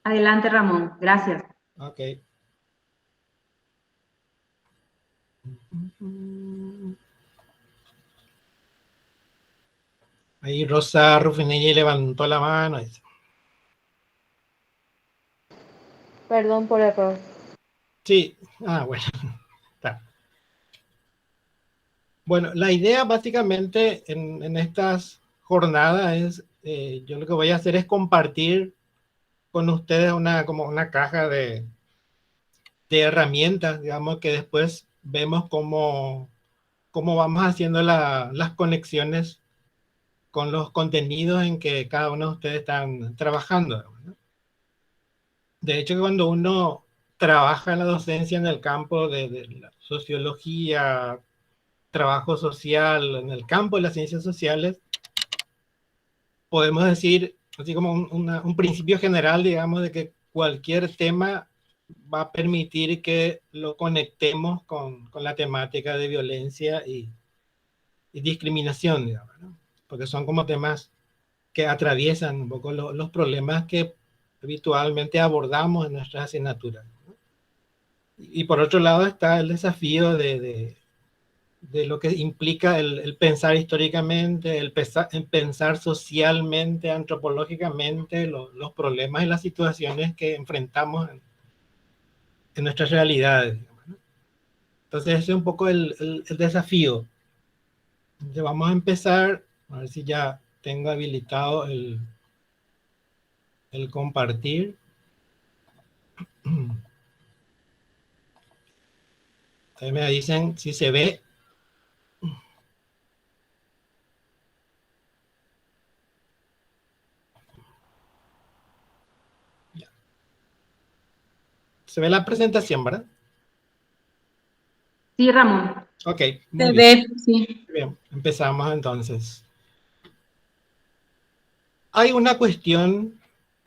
Adelante, Ramón. Gracias. Ok. Ahí Rosa Rufinelli levantó la mano. Perdón por error. Sí, bueno. Está. Bueno, la idea básicamente en estas jornadas es, yo lo que voy a hacer es compartir con ustedes como una caja de herramientas, digamos, que después vemos cómo vamos haciendo las conexiones con los contenidos en que cada uno de ustedes están trabajando, ¿no? De hecho, cuando uno trabaja en la docencia en el campo de la sociología, trabajo social, en el campo de las ciencias sociales, podemos decir, así como un principio general, digamos, de que cualquier tema va a permitir que lo conectemos con la temática de violencia y discriminación, digamos, ¿no? Porque son como temas que atraviesan un poco los problemas que habitualmente abordamos en nuestras asignaturas, ¿no? Y por otro lado está el desafío de lo que implica el pensar históricamente, el pensar socialmente, antropológicamente, los problemas y las situaciones que enfrentamos en nuestras realidades, ¿no? Entonces ese es un poco el desafío. Entonces vamos a empezar, a ver si ya tengo habilitado el compartir. Ustedes me dicen si se ve. Se ve la presentación, ¿verdad? Sí, Ramón. Ok, muy Se bien. ve, sí. Bien, empezamos entonces. Hay una cuestión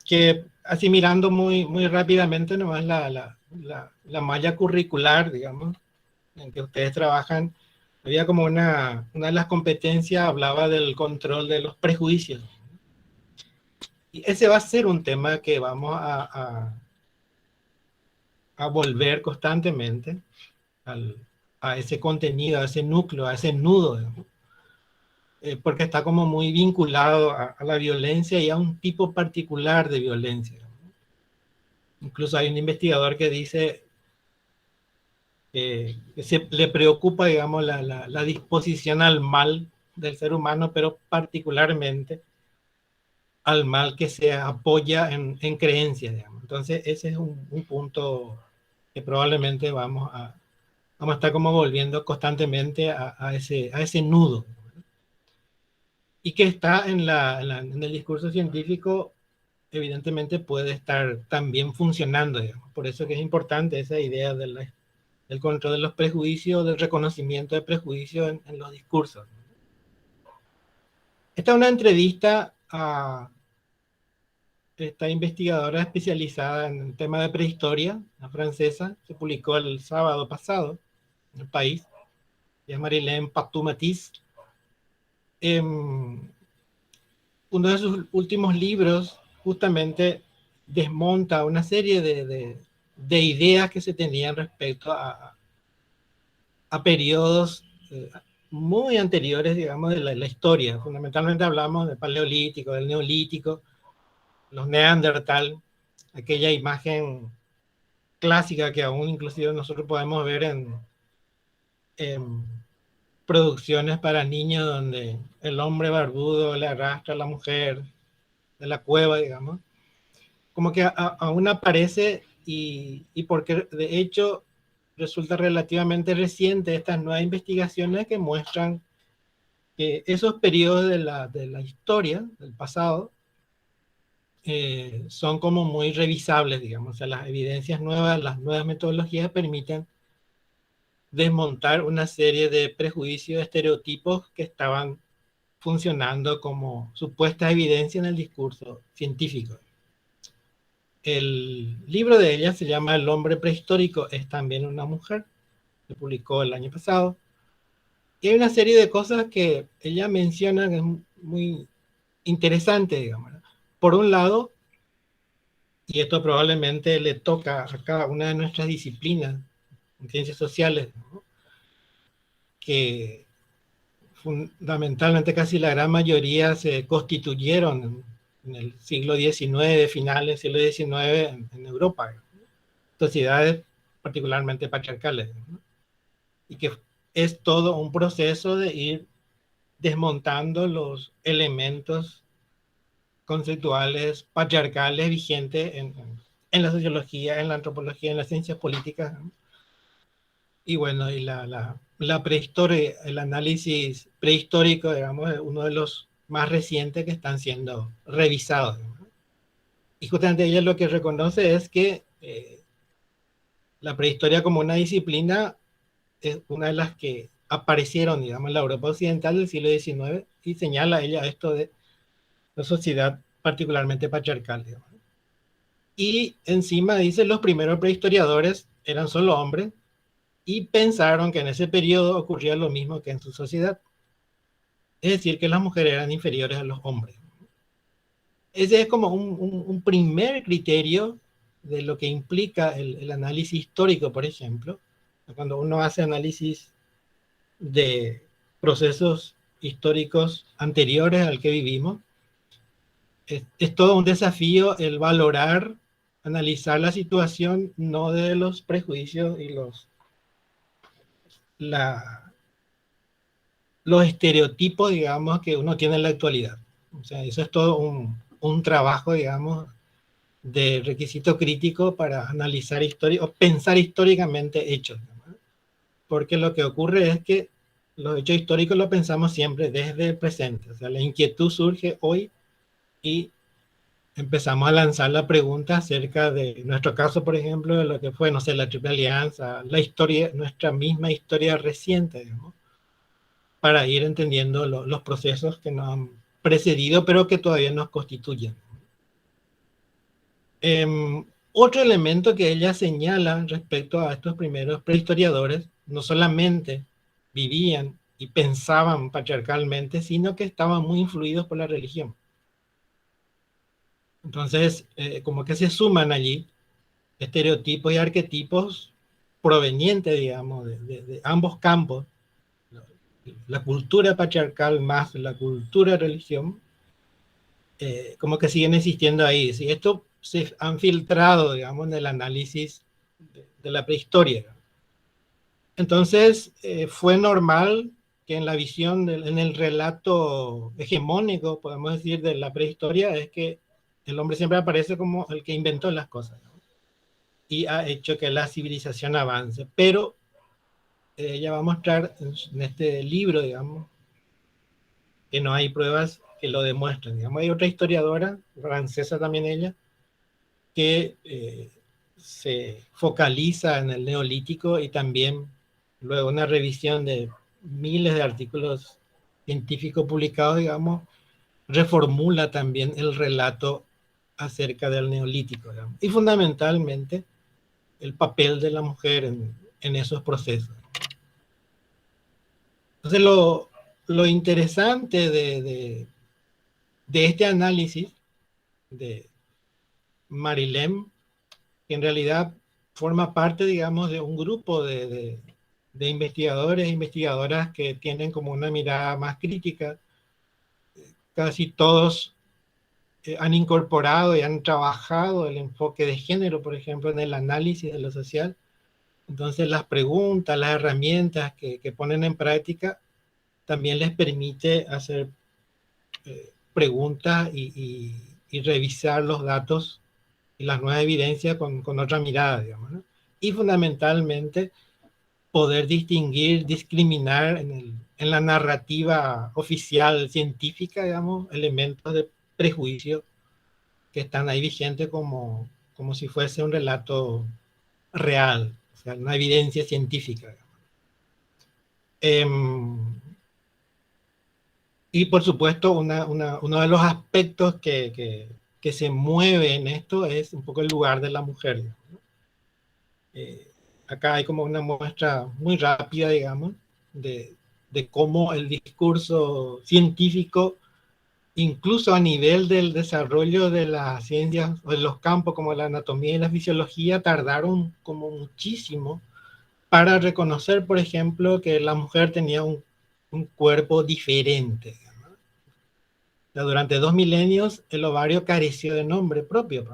que, así mirando muy rápidamente, nomás la malla curricular, digamos, en que ustedes trabajan, había como una de las competencias hablaba del control de los prejuicios. Y ese va a ser un tema que vamos a volver constantemente al, a ese contenido, a ese núcleo, a ese nudo, digamos, porque está como muy vinculado a la violencia y a un tipo particular de violencia. Incluso hay un investigador que dice que le preocupa, digamos, la disposición al mal del ser humano, pero particularmente al mal que se apoya en creencias, digamos. Entonces, ese es un punto que probablemente vamos a estar como volviendo constantemente a ese nudo, y que está en el discurso científico, evidentemente puede estar también funcionando, digamos. Por eso que es importante esa idea del control de los prejuicios, del reconocimiento de prejuicios en los discursos. Esta es una entrevista a esta investigadora especializada en el tema de prehistoria, la francesa, se publicó el sábado pasado en El País, es Marilène Patou-Matis. Uno de sus últimos libros justamente desmonta una serie de ideas que se tenían respecto a periodos muy anteriores, digamos, de la historia. Fundamentalmente hablamos del Paleolítico, del Neolítico, los Neandertal, aquella imagen clásica que aún inclusive nosotros podemos ver en producciones para niños donde el hombre barbudo le arrastra a la mujer de la cueva, digamos, como que aún aparece y porque de hecho resulta relativamente reciente estas nuevas investigaciones que muestran que esos periodos de la historia, del pasado, son como muy revisables, digamos. O sea, las evidencias nuevas, las nuevas metodologías permiten desmontar una serie de prejuicios, estereotipos que estaban funcionando como supuesta evidencia en el discurso científico. El libro de ella se llama El hombre prehistórico es también una mujer, se publicó el año pasado. Y hay una serie de cosas que ella menciona que es muy interesante, digamos, ¿no? por un lado, y esto probablemente le toca a cada una de nuestras disciplinas en ciencias sociales, ¿no? Que fundamentalmente casi la gran mayoría se constituyeron en el siglo XIX, finales del siglo XIX en Europa, ¿no? Sociedades particularmente patriarcales, ¿no? Y que es todo un proceso de ir desmontando los elementos conceptuales patriarcales vigentes en la sociología, en la antropología, en las ciencias políticas, ¿no? Y bueno, y la prehistoria, el análisis prehistórico, digamos, es uno de los más recientes que están siendo revisados, ¿no? Y justamente ella lo que reconoce es que la prehistoria como una disciplina es una de las que aparecieron, digamos, en la Europa occidental del siglo XIX, y señala ella esto de la sociedad particularmente patriarcal, digamos. Y encima dice, los primeros prehistoriadores eran solo hombres y pensaron que en ese periodo ocurría lo mismo que en su sociedad, es decir, que las mujeres eran inferiores a los hombres. Ese es como un primer criterio de lo que implica el análisis histórico, por ejemplo. Cuando uno hace análisis de procesos históricos anteriores al que vivimos, es todo un desafío el valorar, analizar la situación, no de los prejuicios y los estereotipos, digamos, que uno tiene en la actualidad. O sea, eso es todo un trabajo, digamos, de requisito crítico para analizar historia o pensar históricamente hechos, ¿no? Porque lo que ocurre es que los hechos históricos lo pensamos siempre desde el presente. O sea, la inquietud surge hoy y empezamos a lanzar la pregunta acerca de nuestro caso, por ejemplo, de lo que fue, no sé, la Triple Alianza, la historia, nuestra misma historia reciente, digamos, para ir entendiendo los procesos que nos han precedido, pero que todavía nos constituyen. Otro elemento que ella señala respecto a estos primeros prehistoriadores, no solamente vivían y pensaban patriarcalmente, sino que estaban muy influidos por la religión. Entonces, como que se suman allí estereotipos y arquetipos provenientes, digamos, de ambos campos, la cultura patriarcal más la cultura religión, como que siguen existiendo ahí. ¿Sí? Esto se han filtrado, digamos, en el análisis de la prehistoria. Entonces, fue normal que en la visión, en el relato hegemónico, podemos decir, de la prehistoria, es que el hombre siempre aparece como el que inventó las cosas, ¿no? Y ha hecho que la civilización avance. Pero ella va a mostrar en este libro, digamos, que no hay pruebas que lo demuestren. Digamos, hay otra historiadora, francesa también ella, que se focaliza en el neolítico y también luego una revisión de miles de artículos científicos publicados, digamos, reformula también el relato acerca del neolítico, digamos, y fundamentalmente el papel de la mujer en esos procesos. Entonces, lo interesante de este análisis de Marilem, que en realidad forma parte, digamos, de un grupo de investigadores e investigadoras que tienen como una mirada más crítica. Casi todos han incorporado y han trabajado el enfoque de género, por ejemplo, en el análisis de lo social. Entonces, las preguntas, las herramientas que ponen en práctica también les permite hacer preguntas y revisar los datos y las nuevas evidencias con otra mirada, digamos, ¿no? Y fundamentalmente poder distinguir, discriminar en la narrativa oficial científica, digamos, elementos de prejuicio que están ahí vigentes como si fuese un relato real, o sea, una evidencia científica. Y por supuesto, uno de los aspectos que se mueve en esto es un poco el lugar de la mujer, ¿no? Acá hay como una muestra muy rápida, digamos, de cómo el discurso científico incluso a nivel del desarrollo de las ciencias o de los campos como la anatomía y la fisiología, tardaron como muchísimo para reconocer, por ejemplo, que la mujer tenía un cuerpo diferente. O sea, durante 2 milenios el ovario careció de nombre propio.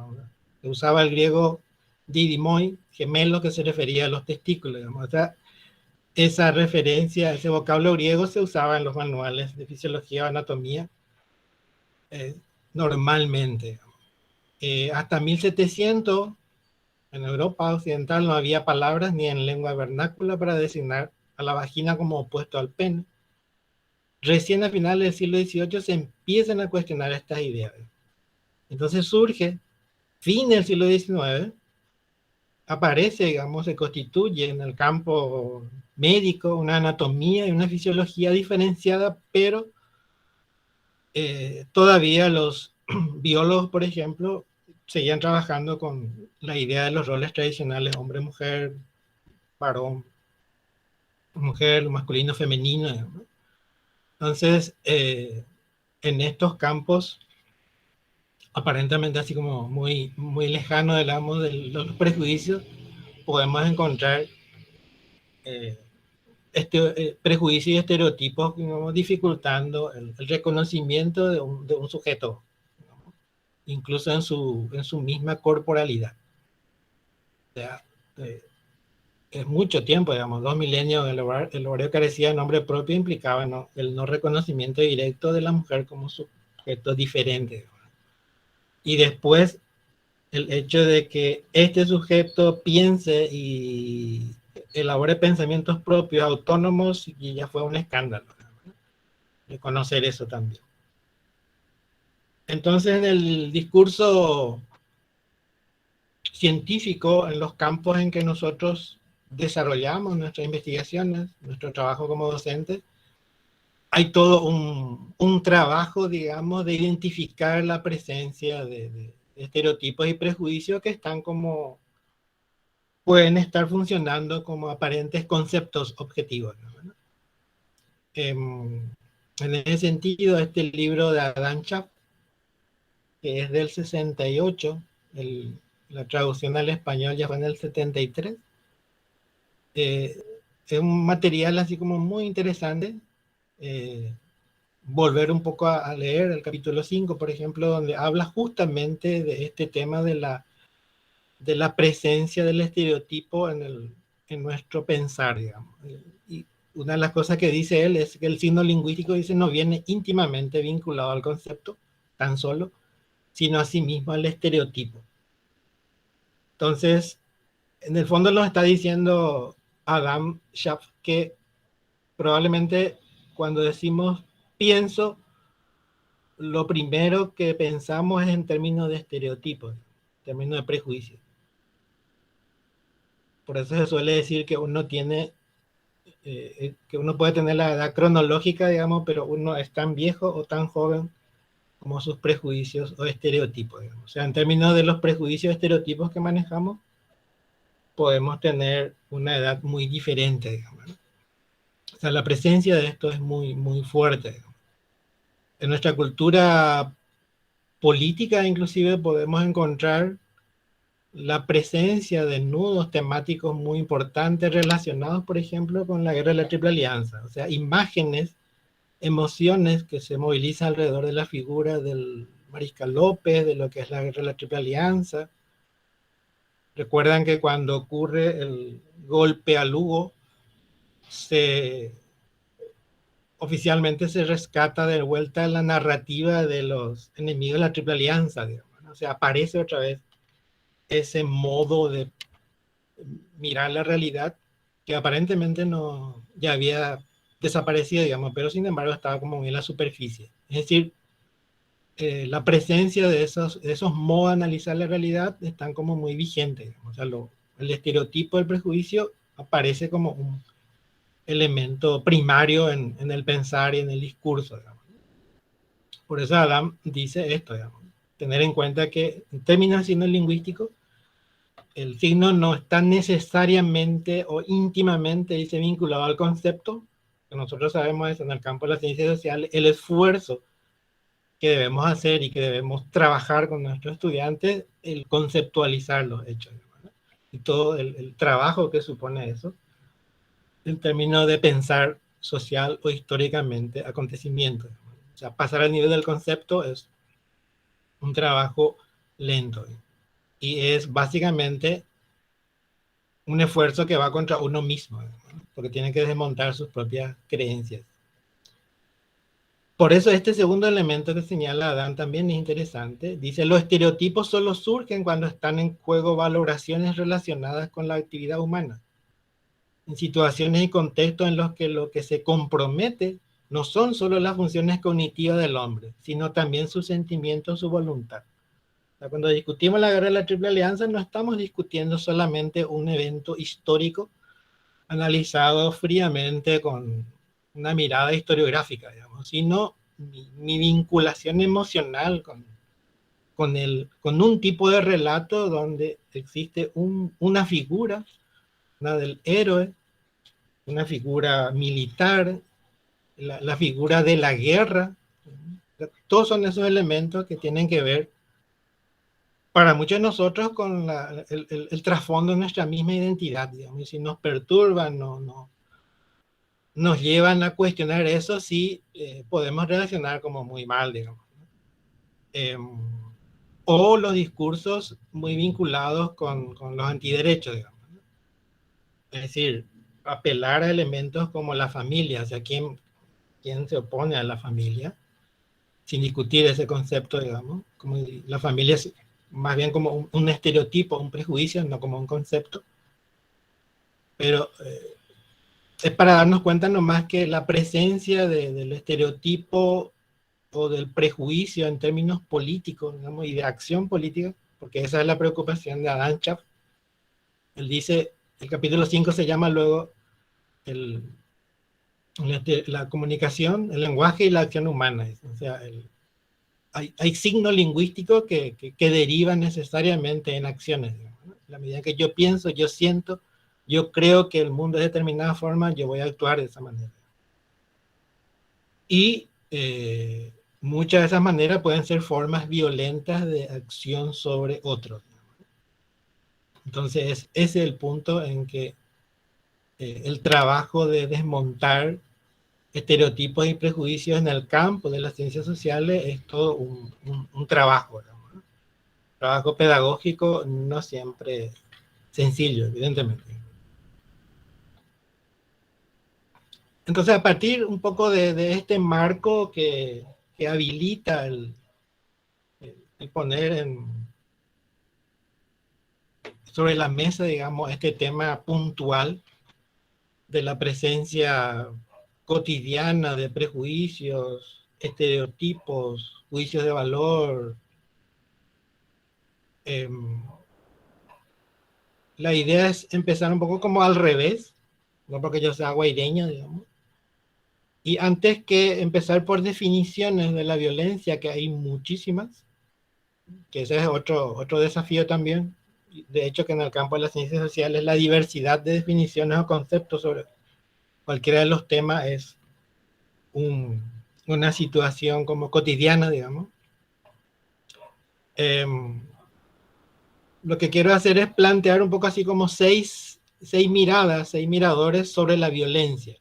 Se usaba el griego didimoi, gemelo, que se refería a los testículos. Digamos. O sea, esa referencia, ese vocablo griego se usaba en los manuales de fisiología o anatomía normalmente. Hasta 1700, en Europa occidental, no había palabras ni en lengua vernácula para designar a la vagina como opuesto al pene. Recién a finales del siglo XVIII se empiezan a cuestionar estas ideas. Entonces surge, fin del siglo XIX, aparece, digamos, se constituye en el campo médico una anatomía y una fisiología diferenciada, pero todavía los biólogos, por ejemplo, seguían trabajando con la idea de los roles tradicionales, hombre-mujer, varón, mujer, masculino, femenino. ¿No? Entonces, en estos campos, aparentemente así como muy, muy lejano, digamos, de los prejuicios, podemos encontrar prejuicios y estereotipos, digamos, dificultando el reconocimiento de un sujeto, digamos, incluso en su misma corporalidad. O sea, es mucho tiempo, digamos, 2 milenios, el ovario carecía de nombre propio, implicaba, ¿no?, el no reconocimiento directo de la mujer como sujeto diferente. Y después, el hecho de que este sujeto piense y elabore pensamientos propios, autónomos, y ya fue un escándalo, ¿no?, reconocer eso también. Entonces, en el discurso científico, en los campos en que nosotros desarrollamos nuestras investigaciones, nuestro trabajo como docente, hay todo un trabajo, digamos, de identificar la presencia de estereotipos y prejuicios que están como, pueden estar funcionando como aparentes conceptos objetivos, ¿no? En ese sentido, este libro de Adam Schaff, que es del 68, la traducción al español ya fue en el 73, es un material así como muy interesante. Volver un poco a leer el capítulo 5, por ejemplo, donde habla justamente de este tema de la presencia del estereotipo en nuestro pensar, digamos. Y una de las cosas que dice él es que el signo lingüístico, dice, no viene íntimamente vinculado al concepto tan solo, sino a sí mismo al estereotipo. Entonces, en el fondo nos está diciendo Adam Schaff que probablemente cuando decimos pienso, lo primero que pensamos es en términos de estereotipos, en términos de prejuicios. Por eso se suele decir que uno tiene, que uno puede tener la edad cronológica, digamos, pero uno es tan viejo o tan joven como sus prejuicios o estereotipos, digamos. O sea, en términos de los prejuicios y estereotipos que manejamos, podemos tener una edad muy diferente, digamos, ¿no? O sea, la presencia de esto es muy, muy fuerte, digamos. En nuestra cultura política, inclusive, podemos encontrar la presencia de nudos temáticos muy importantes relacionados, por ejemplo, con la guerra de la Triple Alianza. O sea, imágenes, emociones que se movilizan alrededor de la figura del Mariscal López, de lo que es la guerra de la Triple Alianza. Recuerdan que cuando ocurre el golpe a Lugo, oficialmente se rescata de vuelta la narrativa de los enemigos de la Triple Alianza, digamos, ¿no? O sea, aparece otra vez ese modo de mirar la realidad que aparentemente no, ya había desaparecido, digamos, pero sin embargo estaba como en la superficie. Es decir, la presencia de esos modos de analizar la realidad están como muy vigentes, digamos. O sea, el estereotipo del prejuicio aparece como un elemento primario en el pensar y en el discurso, digamos. Por eso Adam dice esto, digamos, tener en cuenta que en términos de signo lingüístico, el signo no está necesariamente o íntimamente, dice, vinculado al concepto, que nosotros sabemos es en el campo de las ciencias sociales, el esfuerzo que debemos hacer y que debemos trabajar con nuestros estudiantes, el conceptualizar los hechos, ¿verdad? Y todo el trabajo que supone eso, en términos de pensar social o históricamente acontecimientos. O sea, pasar al nivel del concepto es un trabajo lento y es básicamente un esfuerzo que va contra uno mismo, ¿no? Porque tiene que desmontar sus propias creencias. Por eso este segundo elemento que señala Adán también es interesante. Dice, los estereotipos solo surgen cuando están en juego valoraciones relacionadas con la actividad humana, en situaciones y contextos en los que lo que se compromete no son solo las funciones cognitivas del hombre, sino también sus sentimientos, su voluntad. O sea, cuando discutimos la guerra de la Triple Alianza, no estamos discutiendo solamente un evento histórico analizado fríamente con una mirada historiográfica, digamos, sino mi vinculación emocional con un tipo de relato donde existe una figura, una del héroe, una figura militar, la figura de la guerra. Todos son esos elementos que tienen que ver para muchos de nosotros con el trasfondo de nuestra misma identidad, digamos, y si nos perturban, nos llevan a cuestionar eso, sí podemos reaccionar como muy mal, digamos. O los discursos muy vinculados con los antiderechos, digamos. Es decir, apelar a elementos como la familia, o sea, quién se opone a la familia, sin discutir ese concepto, digamos, como la familia es más bien como un estereotipo, un prejuicio, no como un concepto, pero es para darnos cuenta nomás que la presencia del estereotipo o del prejuicio en términos políticos, digamos, y de acción política, porque esa es la preocupación de Adán Schaff. Él dice, el capítulo 5 se llama luego la comunicación, el lenguaje y la acción humana. O sea, hay signos lingüísticos que derivan necesariamente en acciones, digamos, ¿no? La medida que yo pienso, yo siento, yo creo que el mundo es de determinada forma, yo voy a actuar de esa manera. Y muchas de esas maneras pueden ser formas violentas de acción sobre otros. Entonces, ese es el punto en que el trabajo de desmontar estereotipos y prejuicios en el campo de las ciencias sociales es todo un trabajo, ¿no? Trabajo pedagógico no siempre sencillo, evidentemente. Entonces, a partir un poco de este marco que habilita el poner sobre la mesa, digamos, este tema puntual de la presencia cotidiana de prejuicios, estereotipos, juicios de valor. La idea es empezar un poco como al revés, no porque yo sea guaireño, digamos. Y antes que empezar por definiciones de la violencia, que hay muchísimas, que ese es otro desafío también, de hecho que en el campo de las ciencias sociales la diversidad de definiciones o conceptos sobre cualquiera de los temas es una situación como cotidiana, digamos. Lo que quiero hacer es plantear un poco así como seis miradas, 6 miradores sobre la violencia.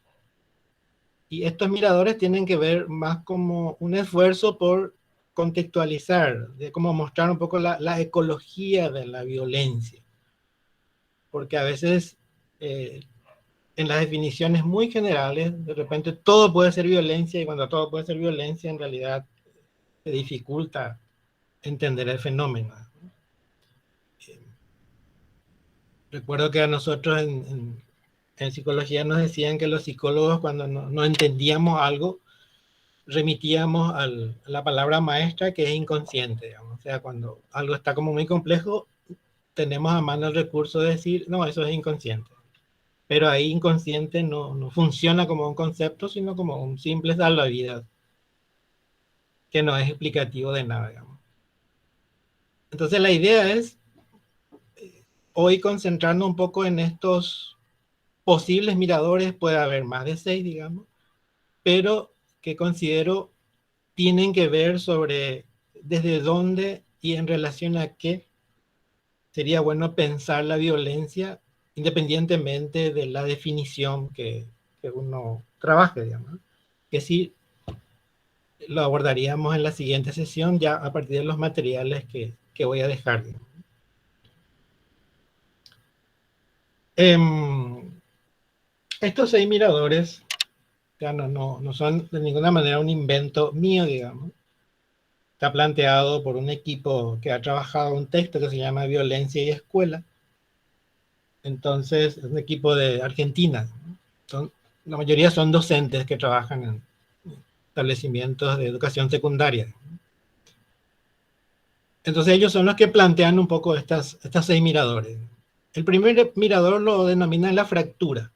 Y estos miradores tienen que ver más como un esfuerzo por contextualizar, de cómo mostrar un poco la ecología de la violencia. Porque a veces en las definiciones muy generales, de repente todo puede ser violencia y cuando todo puede ser violencia, en realidad se dificulta entender el fenómeno. Recuerdo que a nosotros en psicología nos decían que los psicólogos cuando no entendíamos algo, remitíamos a la palabra maestra que es inconsciente, digamos. O sea, cuando algo está como muy complejo, tenemos a mano el recurso de decir, no, eso es inconsciente. Pero ahí inconsciente no funciona como un concepto, sino como un simple salvavidas, que no es explicativo de nada, digamos. Entonces la idea es hoy concentrarnos un poco en estos posibles miradores, puede haber más de 6, digamos, pero que considero tienen que ver sobre desde dónde y en relación a qué sería bueno pensar la violencia independientemente de la definición que uno trabaje, digamos. Que sí lo abordaríamos en la siguiente sesión ya a partir de los materiales que voy a dejar. Estos 6 miradores ya no son de ninguna manera un invento mío, digamos. Está planteado por un equipo que ha trabajado un texto que se llama Violencia y Escuela. Entonces, es un equipo de Argentina. La mayoría son docentes que trabajan en establecimientos de educación secundaria. Entonces, ellos son los que plantean un poco estas 6 miradores. El primer mirador lo denominan la fractura.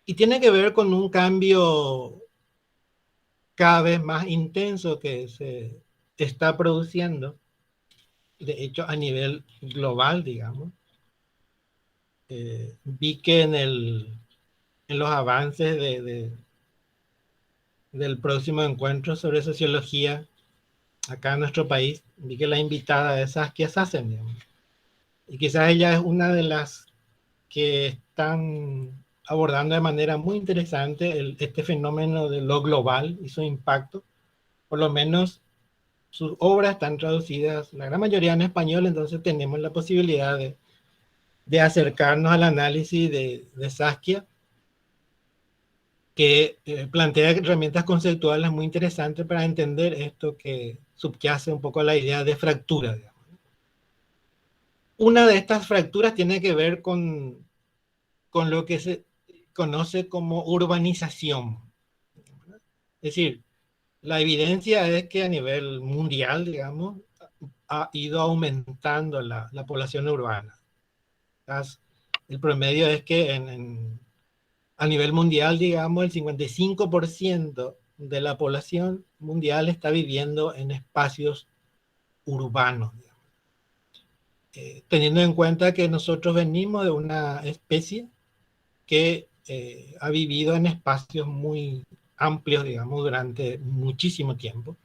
Y tiene que ver con un cambio cada vez más intenso que se está produciendo, de hecho a nivel global, digamos. Vi que en los avances del próximo encuentro sobre sociología acá en nuestro país, vi que la invitada es Saskia Sassen, digamos. Y quizás ella es una de las que están abordando de manera muy interesante este fenómeno de lo global y su impacto. Por lo menos sus obras están traducidas, la gran mayoría en español, entonces tenemos la posibilidad de acercarnos al análisis de Saskia, que plantea herramientas conceptuales muy interesantes para entender esto que subyace un poco a la idea de fractura, digamos. Una de estas fracturas tiene que ver con lo que se conoce como urbanización. Es decir, la evidencia es que a nivel mundial, digamos, ha ido aumentando la población urbana. El promedio es que a nivel mundial, digamos, el 55% de la población mundial está viviendo en espacios urbanos. Teniendo en cuenta que nosotros venimos de una especie que ha vivido en espacios muy amplios, digamos, durante muchísimo tiempo.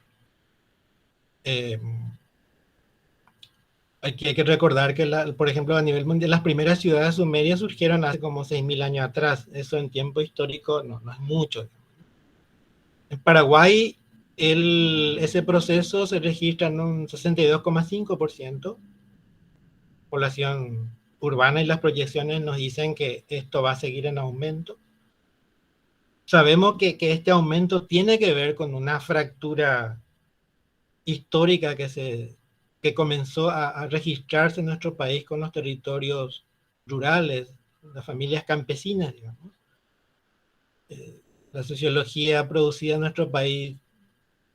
Hay que recordar que, por ejemplo, a nivel mundial, las primeras ciudades sumerias surgieron hace como 6.000 años atrás. Eso en tiempo histórico no es mucho. En Paraguay, ese proceso se registra en un 62,5% población urbana, y las proyecciones nos dicen que esto va a seguir en aumento. Sabemos que este aumento tiene que ver con una fractura histórica que comenzó a registrarse en nuestro país con los territorios rurales, las familias campesinas, digamos. La sociología producida en nuestro país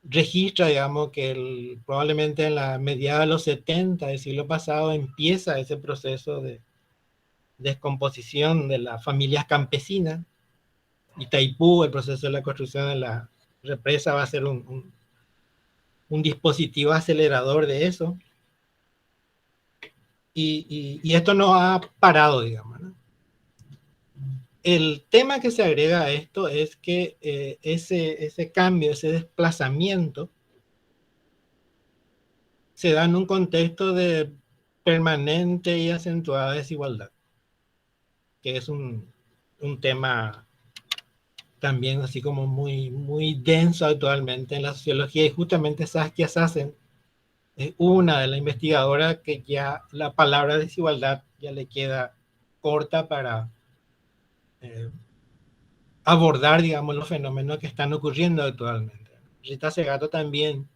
registra, digamos, que probablemente en la mediados de los 70 del siglo pasado empieza ese proceso de descomposición de las familias campesinas. Itaipú, el proceso de la construcción de la represa va a ser un dispositivo acelerador de eso. Y esto no ha parado, digamos, ¿no? El tema que se agrega a esto es que ese cambio, ese desplazamiento, se da en un contexto de permanente y acentuada desigualdad, que es un tema también así como muy denso actualmente en la sociología, y justamente Saskia Sassen es una de las investigadoras que ya la palabra desigualdad ya le queda corta para abordar, digamos, los fenómenos que están ocurriendo actualmente. Rita Segato también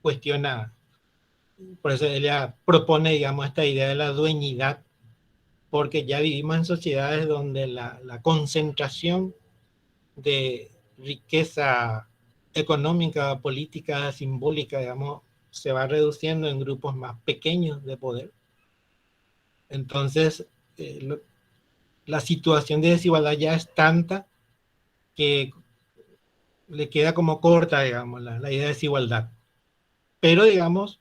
cuestiona, por eso ella propone, digamos, esta idea de la dueñidad, porque ya vivimos en sociedades donde la concentración de riqueza económica, política, simbólica, digamos, se va reduciendo en grupos más pequeños de poder. Entonces, la situación de desigualdad ya es tanta que le queda como corta, digamos, la idea de desigualdad. Pero, digamos,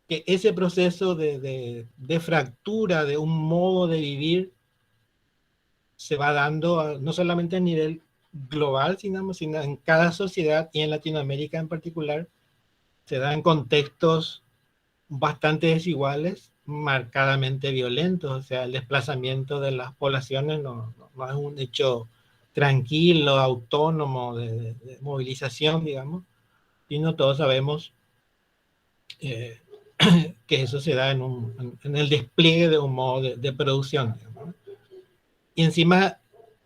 que ese proceso de fractura de un modo de vivir se va dando no solamente a nivel global, sino en cada sociedad y en Latinoamérica en particular, se da en contextos bastante desiguales, marcadamente violentos. O sea, el desplazamiento de las poblaciones no es un hecho tranquilo, autónomo, de movilización, digamos, sino todos sabemos eh, que eso se da en el despliegue de un modo de producción, digamos. Y encima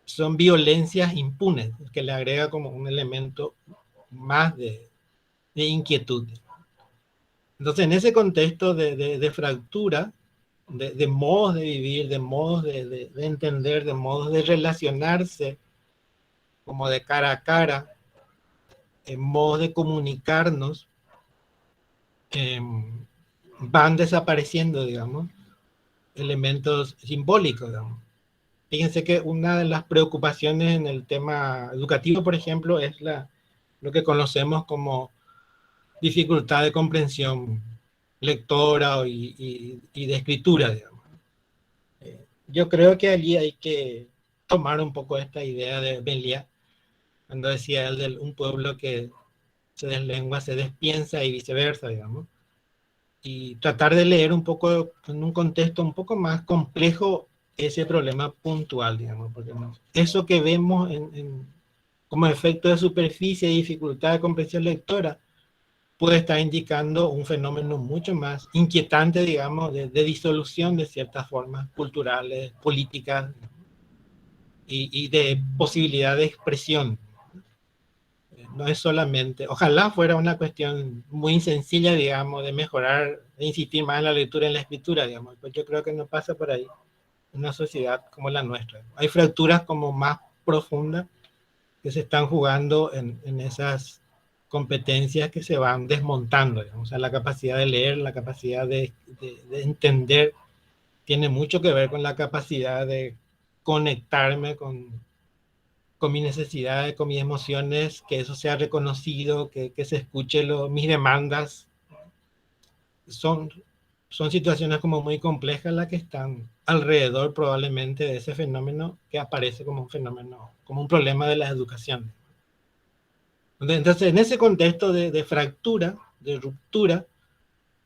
son violencias impunes, que le agrega como un elemento más de inquietud. Entonces, en ese contexto de fractura, de modos de vivir, de modos de entender, de modos de relacionarse, como de cara a cara, en modos de comunicarnos, eh, van desapareciendo, digamos, elementos simbólicos, digamos. Fíjense que una de las preocupaciones en el tema educativo, por ejemplo, es lo que conocemos como dificultad de comprensión lectora y de escritura, digamos. Yo creo que allí hay que tomar un poco esta idea de Belia, cuando decía él de un pueblo que se deslengua, se despiensa y viceversa, digamos, y tratar de leer un poco en un contexto un poco más complejo ese problema puntual, digamos, porque eso que vemos como efecto de superficie y dificultad de comprensión lectora puede estar indicando un fenómeno mucho más inquietante, digamos, de disolución de ciertas formas culturales, políticas y de posibilidad de expresión. No es solamente, ojalá fuera una cuestión muy sencilla, digamos, de mejorar, de insistir más en la lectura y en la escritura, digamos, pues yo creo que no pasa por ahí en una sociedad como la nuestra. Hay fracturas como más profundas que se están jugando en esas competencias que se van desmontando, digamos. O sea, la capacidad de leer, la capacidad de entender, tiene mucho que ver con la capacidad de conectarme con mis necesidades, con mis emociones, que eso sea reconocido, que se escuche mis demandas. Son, son situaciones como muy complejas las que están alrededor probablemente de ese fenómeno que aparece como un fenómeno, como un problema de la educación. Entonces, en ese contexto de fractura, de ruptura,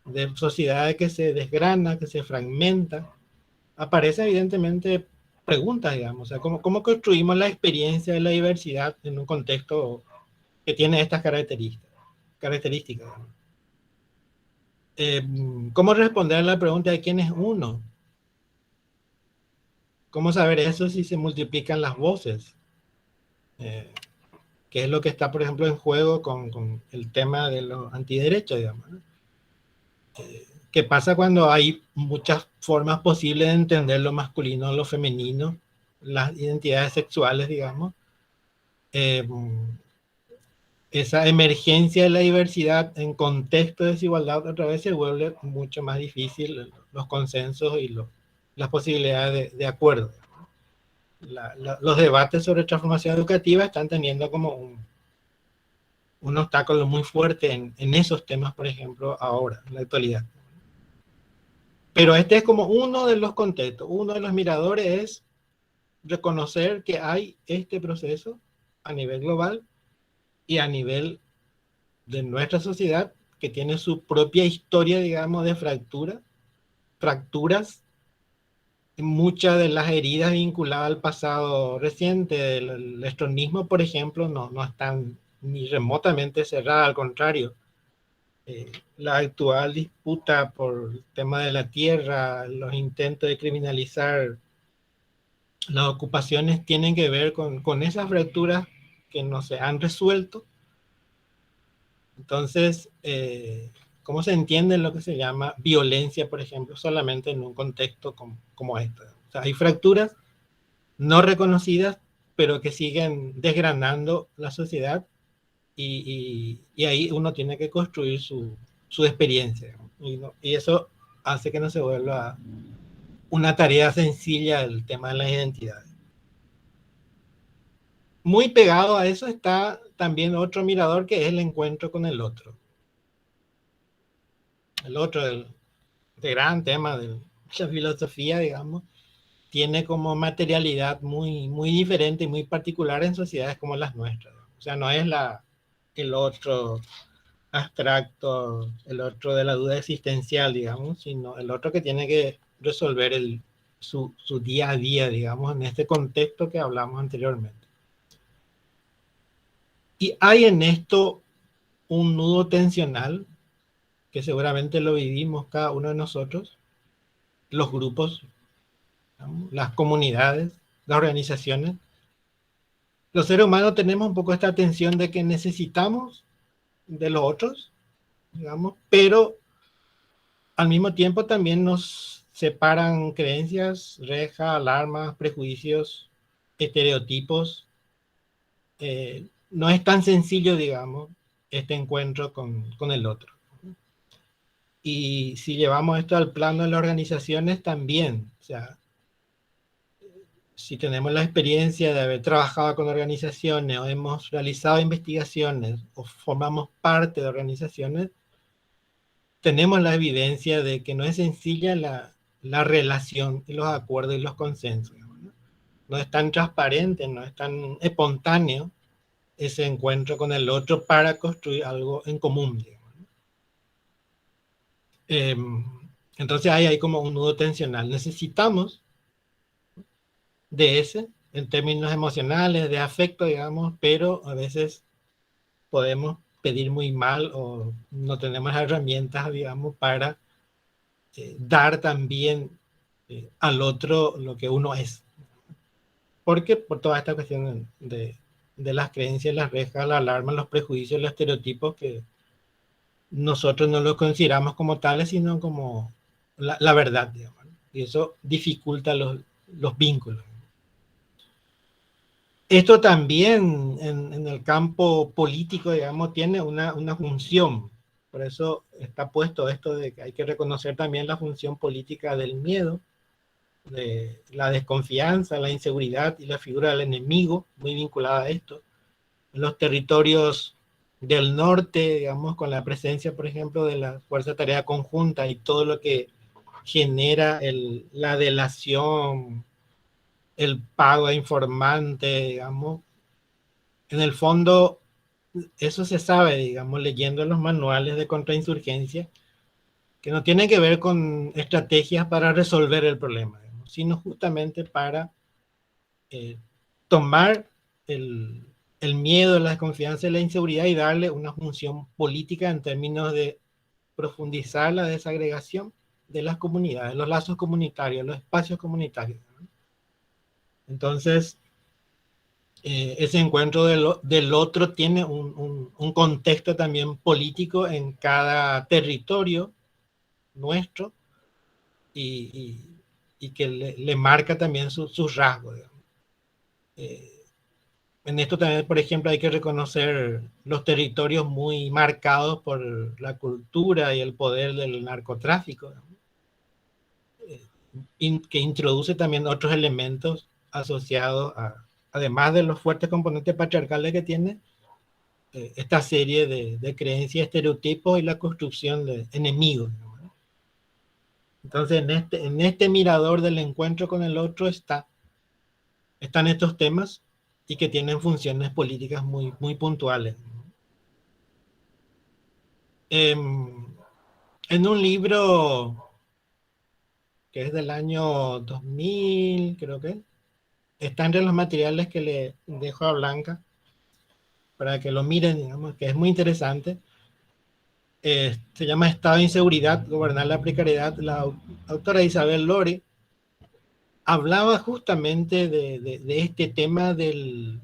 de sociedades que se desgrana, que se fragmenta, aparece evidentemente preguntas, digamos, o sea, ¿cómo construimos la experiencia de la diversidad en un contexto que tiene estas características? ¿Cómo responder a la pregunta de quién es uno? ¿Cómo saber eso si se multiplican las voces? ¿Qué es lo que está, por ejemplo, en juego con el tema de los antiderechos, digamos, ¿no? ¿Qué pasa cuando hay muchas formas posibles de entender lo masculino, lo femenino, las identidades sexuales, digamos? Esa emergencia de la diversidad en contexto de desigualdad otra vez se vuelve mucho más difícil los consensos y las posibilidades de acuerdo. Los debates sobre transformación educativa están teniendo como un obstáculo muy fuerte en esos temas, por ejemplo, ahora, en la actualidad. Pero este es como uno de los contextos, uno de los miradores es reconocer que hay este proceso a nivel global y a nivel de nuestra sociedad que tiene su propia historia, digamos, de fracturas, muchas de las heridas vinculadas al pasado reciente, el estronismo, por ejemplo, no están ni remotamente cerradas, al contrario. La actual disputa por el tema de la tierra, los intentos de criminalizar las ocupaciones tienen que ver con esas fracturas que no se han resuelto. Entonces, ¿cómo se entiende lo que se llama violencia, por ejemplo, solamente en un contexto como este? O sea, hay fracturas no reconocidas, pero que siguen desgranando la sociedad y ahí uno tiene que construir su experiencia. Y eso hace que no se vuelva una tarea sencilla el tema de las identidades. Muy pegado a eso está también otro mirador que es el encuentro con el otro. El otro, el gran tema de la filosofía, digamos, tiene como materialidad muy, muy diferente y muy particular en sociedades como las nuestras. O sea, no es el otro abstracto, el otro de la duda existencial, digamos, sino el otro que tiene que resolver su día a día, digamos, en este contexto que hablamos anteriormente. Y hay en esto un nudo tensional que seguramente lo vivimos cada uno de nosotros, los grupos, digamos, las comunidades, las organizaciones. Los seres humanos tenemos un poco esta tensión de que necesitamos de los otros, digamos, pero al mismo tiempo también nos separan creencias, rejas, alarmas, prejuicios, estereotipos. No es tan sencillo, digamos, este encuentro con el otro. Y si llevamos esto al plano de las organizaciones también, o sea, si tenemos la experiencia de haber trabajado con organizaciones o hemos realizado investigaciones o formamos parte de organizaciones, tenemos la evidencia de que no es sencilla la relación y los acuerdos y los consensos. ¿No? No es tan transparente, no es tan espontáneo ese encuentro con el otro para construir algo en común. Digamos, ¿no? Entonces hay como un nudo tensional. Necesitamos de ese en términos emocionales, de afecto, digamos, pero a veces podemos pedir muy mal o no tenemos herramientas, digamos, para dar también al otro lo que uno es. Porque por toda esta cuestión de las creencias, las rejas, la alarma, los prejuicios, los estereotipos que nosotros no los consideramos como tales, sino como la verdad, digamos. Y eso dificulta los vínculos. Esto también en el campo político, digamos, tiene una función. Por eso está puesto esto de que hay que reconocer también la función política del miedo, de la desconfianza, la inseguridad y la figura del enemigo, muy vinculada a esto. En los territorios del norte, digamos, con la presencia, por ejemplo, de la Fuerza de Tarea Conjunta y todo lo que genera la delación, el pago a informante, digamos. En el fondo, eso se sabe, digamos, leyendo los manuales de contrainsurgencia, que no tienen que ver con estrategias para resolver el problema, digamos, sino justamente para tomar el miedo, la desconfianza y la inseguridad y darle una función política en términos de profundizar la desagregación de las comunidades, los lazos comunitarios, los espacios comunitarios, ¿no? Entonces, ese encuentro del otro tiene un contexto también político en cada territorio nuestro y que le marca también sus rasgos. En esto también, por ejemplo, hay que reconocer los territorios muy marcados por la cultura y el poder del narcotráfico, que introduce también otros elementos asociados además de los fuertes componentes patriarcales que tiene, esta serie de creencias, estereotipos y la construcción de enemigos. ¿No? Entonces, en este mirador del encuentro con el otro están estos temas y que tienen funciones políticas muy, muy puntuales. En un libro que es del año 2000, creo que, está entre los materiales que le dejo a Blanca para que lo miren, digamos, que es muy interesante. Se llama Estado de Inseguridad, Gobernar la Precariedad. La autora Isabel Lore hablaba justamente de este tema de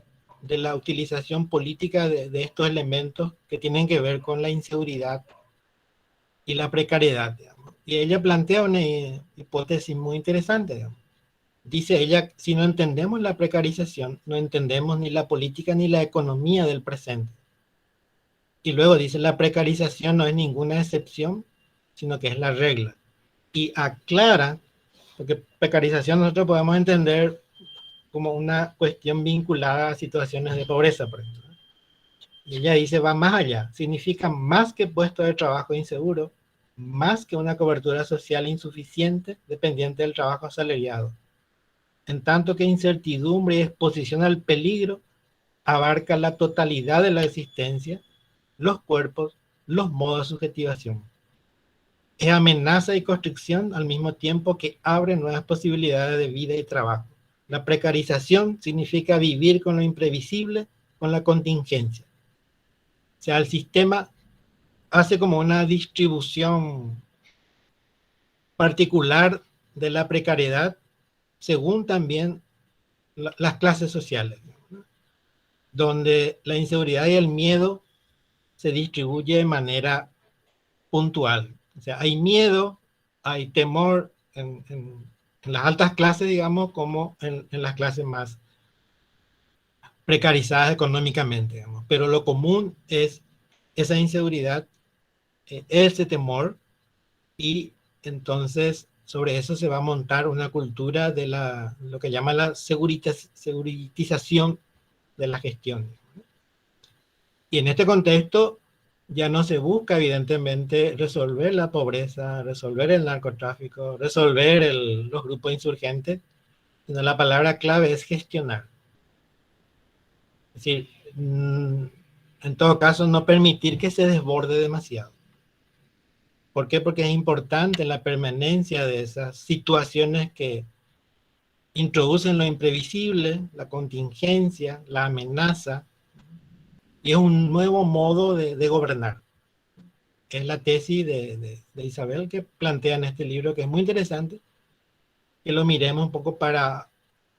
la utilización política de estos elementos que tienen que ver con la inseguridad y la precariedad, digamos. Y ella plantea una hipótesis muy interesante, digamos. Dice ella, si no entendemos la precarización, no entendemos ni la política ni la economía del presente. Y luego dice, la precarización no es ninguna excepción, sino que es la regla. Y aclara, porque precarización nosotros podemos entender como una cuestión vinculada a situaciones de pobreza, por ejemplo. Y ella dice, va más allá, significa más que puesto de trabajo inseguro, más que una cobertura social insuficiente dependiente del trabajo asalariado. en tanto que incertidumbre y exposición al peligro abarca la totalidad de la existencia, los cuerpos, los modos de subjetivación. Es amenaza y constricción al mismo tiempo que abre nuevas posibilidades de vida y trabajo. La precarización significa vivir con lo imprevisible, con la contingencia. O sea, el sistema hace como una distribución particular de la precariedad según también las clases sociales, ¿no? Donde la inseguridad y el miedo se distribuye de manera puntual. O sea, hay miedo, hay temor en las altas clases, digamos, como en las clases más precarizadas económicamente, digamos. Pero lo común es esa inseguridad, ese temor, y entonces sobre eso se va a montar una cultura de lo que llama la seguritización de la gestión. Y en este contexto ya no se busca evidentemente resolver la pobreza, resolver el narcotráfico, resolver los grupos insurgentes, sino la palabra clave es gestionar. Es decir, en todo caso no permitir que se desborde demasiado. ¿Por qué? Porque es importante la permanencia de esas situaciones que introducen lo imprevisible, la contingencia, la amenaza, y es un nuevo modo de gobernar. Es la tesis de Isabel que plantea en este libro, que es muy interesante, que lo miremos un poco para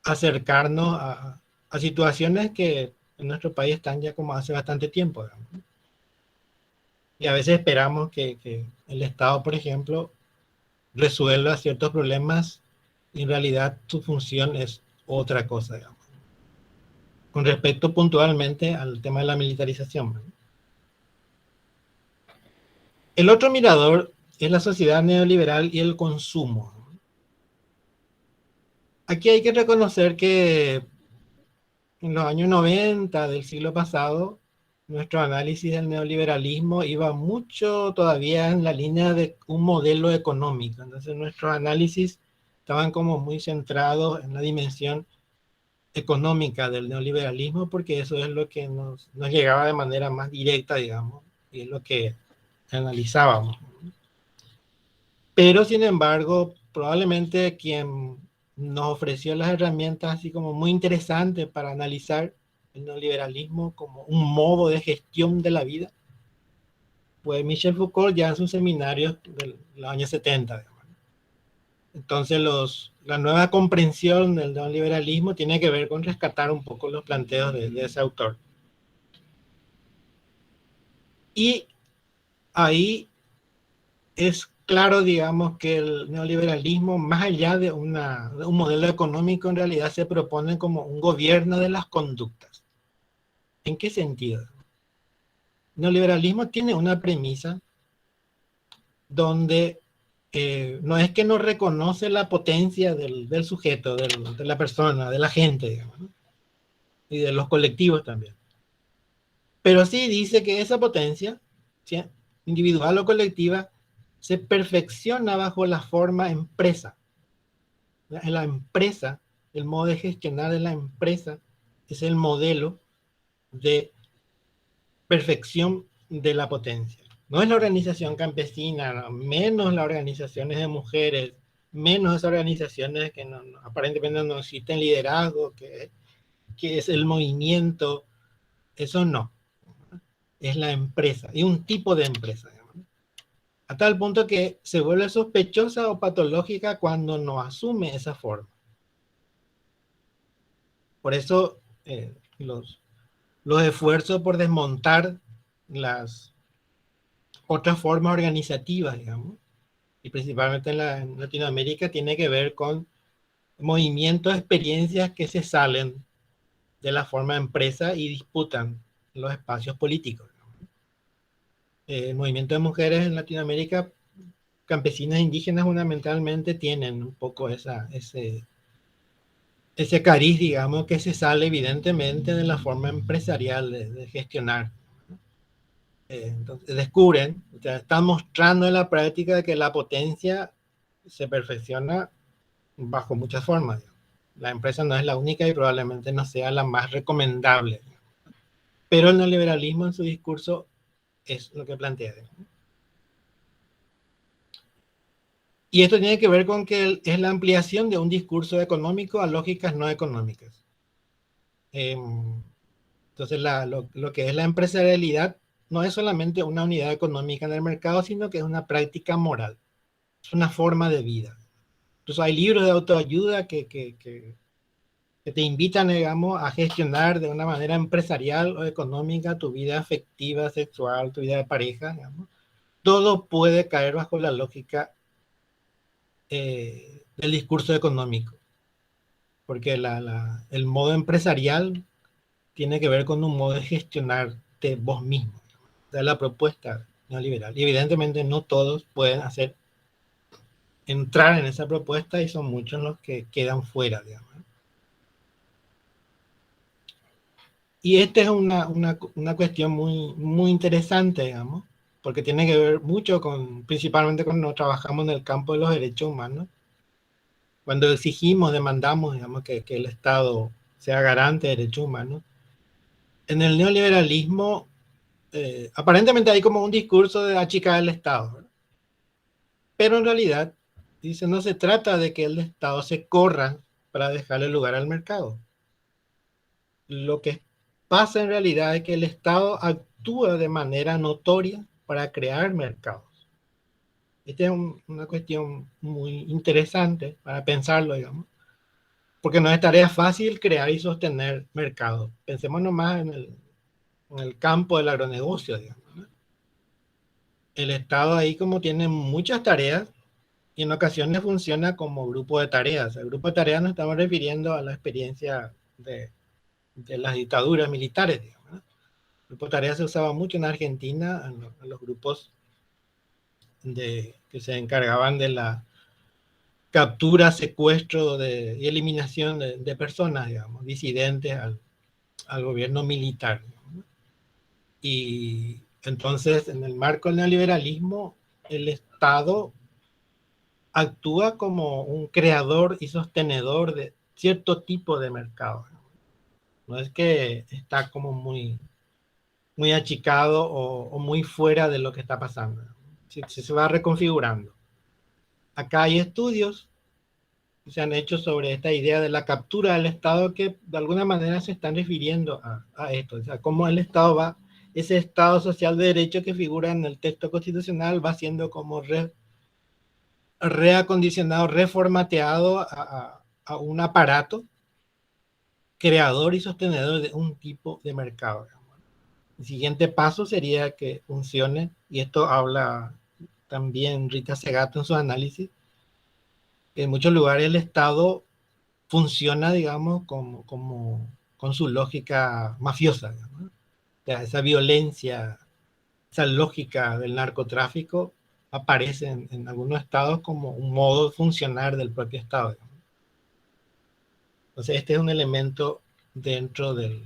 acercarnos a situaciones que en nuestro país están ya como hace bastante tiempo, digamos. Y a veces esperamos que el Estado, por ejemplo, resuelva ciertos problemas y en realidad su función es otra cosa, digamos. Con respecto puntualmente al tema de la militarización, ¿no? El otro mirador es la sociedad neoliberal y el consumo. Aquí hay que reconocer que en los años 90 del siglo pasado, nuestro análisis del neoliberalismo iba mucho todavía en la línea de un modelo económico. Entonces nuestros análisis estaban como muy centrados en la dimensión económica del neoliberalismo, porque eso es lo que nos llegaba de manera más directa, digamos, y es lo que analizábamos. Pero sin embargo, probablemente quien nos ofreció las herramientas así como muy interesantes para analizar el neoliberalismo como un modo de gestión de la vida fue Michel Foucault, ya en sus seminarios de los años 70. Entonces la nueva comprensión del neoliberalismo tiene que ver con rescatar un poco los planteos de ese autor. Y ahí es claro, digamos, que el neoliberalismo, más allá de un modelo económico, en realidad se propone como un gobierno de las conductas. ¿En qué sentido? El neoliberalismo tiene una premisa donde no es que no reconoce la potencia del sujeto, de la persona, de la gente, digamos, ¿no? Y de los colectivos también. Pero sí dice que esa potencia, ¿sí?, individual o colectiva, se perfecciona bajo la forma empresa. En la empresa, el modo de gestionar de la empresa es el modelo de perfección de la potencia. No es la organización campesina, no, menos las organizaciones de mujeres, menos esas organizaciones que aparentemente no existen liderazgo, que es el movimiento. Eso no. Es la empresa, y un tipo de empresa, a tal punto que se vuelve sospechosa o patológica cuando no asume esa forma. Por eso los esfuerzos por desmontar las otras formas organizativas, digamos, y principalmente en Latinoamérica, tiene que ver con movimientos, experiencias que se salen de la forma empresa y disputan los espacios políticos. El movimiento de mujeres en Latinoamérica, campesinas e indígenas fundamentalmente, tienen un poco ese cariz, digamos, que se sale evidentemente de la forma empresarial de gestionar. Entonces descubren, o sea, están mostrando en la práctica que la potencia se perfecciona bajo muchas formas, La empresa no es la única y probablemente no sea la más recomendable. Pero el neoliberalismo en su discurso es lo que plantea. Y esto tiene que ver con que es la ampliación de un discurso económico a lógicas no económicas. Entonces, lo que es la empresarialidad no es solamente una unidad económica en el mercado, sino que es una práctica moral, es una forma de vida. Entonces, hay libros de autoayuda que te invitan, digamos, a gestionar de una manera empresarial o económica tu vida afectiva, sexual, tu vida de pareja, digamos. Todo puede caer bajo la lógica del discurso económico, porque el modo empresarial tiene que ver con un modo de gestionarte vos mismo. O sea, la propuesta neoliberal. Y evidentemente no todos pueden entrar en esa propuesta y son muchos los que quedan fuera, digamos. Y esta es una cuestión muy interesante, digamos, porque tiene que ver mucho principalmente cuando trabajamos en el campo de los derechos humanos. Cuando exigimos, demandamos, digamos, que el Estado sea garante de derechos humanos. En el neoliberalismo, aparentemente hay como un discurso de achicar el Estado, ¿verdad? Pero en realidad, dice, no se trata de que el Estado se corra para dejarle lugar al mercado. Lo que pasa en realidad es que el Estado actúa de manera notoria para crear mercados. Esta es una cuestión muy interesante para pensarlo, digamos, porque no es tarea fácil crear y sostener mercados. Pensemos nomás en el campo del agronegocio, digamos, ¿no? El Estado ahí como tiene muchas tareas y en ocasiones funciona como grupo de tareas. El grupo de tareas nos estamos refiriendo a la experiencia de las dictaduras militares, digamos, ¿no? El grupo de tareas se usaba mucho en Argentina, en los grupos que se encargaban de la captura, secuestro y eliminación de personas, digamos, disidentes al gobierno militar, digamos. Y entonces, en el marco del neoliberalismo, el Estado actúa como un creador y sostenedor de cierto tipo de mercado. No es que está como muy achicado o muy fuera de lo que está pasando. Se va reconfigurando. Acá hay estudios que se han hecho sobre esta idea de la captura del Estado que de alguna manera se están refiriendo a esto. O sea, cómo el Estado ese Estado social de derecho que figura en el texto constitucional va siendo como reacondicionado, reformateado a un aparato creador y sostenedor de un tipo de mercado. El siguiente paso sería que funcione, y esto habla también Rita Segato en su análisis, que en muchos lugares el Estado funciona, digamos, con su lógica mafiosa, digamos, ¿no? O sea, esa violencia, esa lógica del narcotráfico aparece en algunos estados como un modo de funcionar del propio Estado, digamos. Entonces, este es un elemento dentro de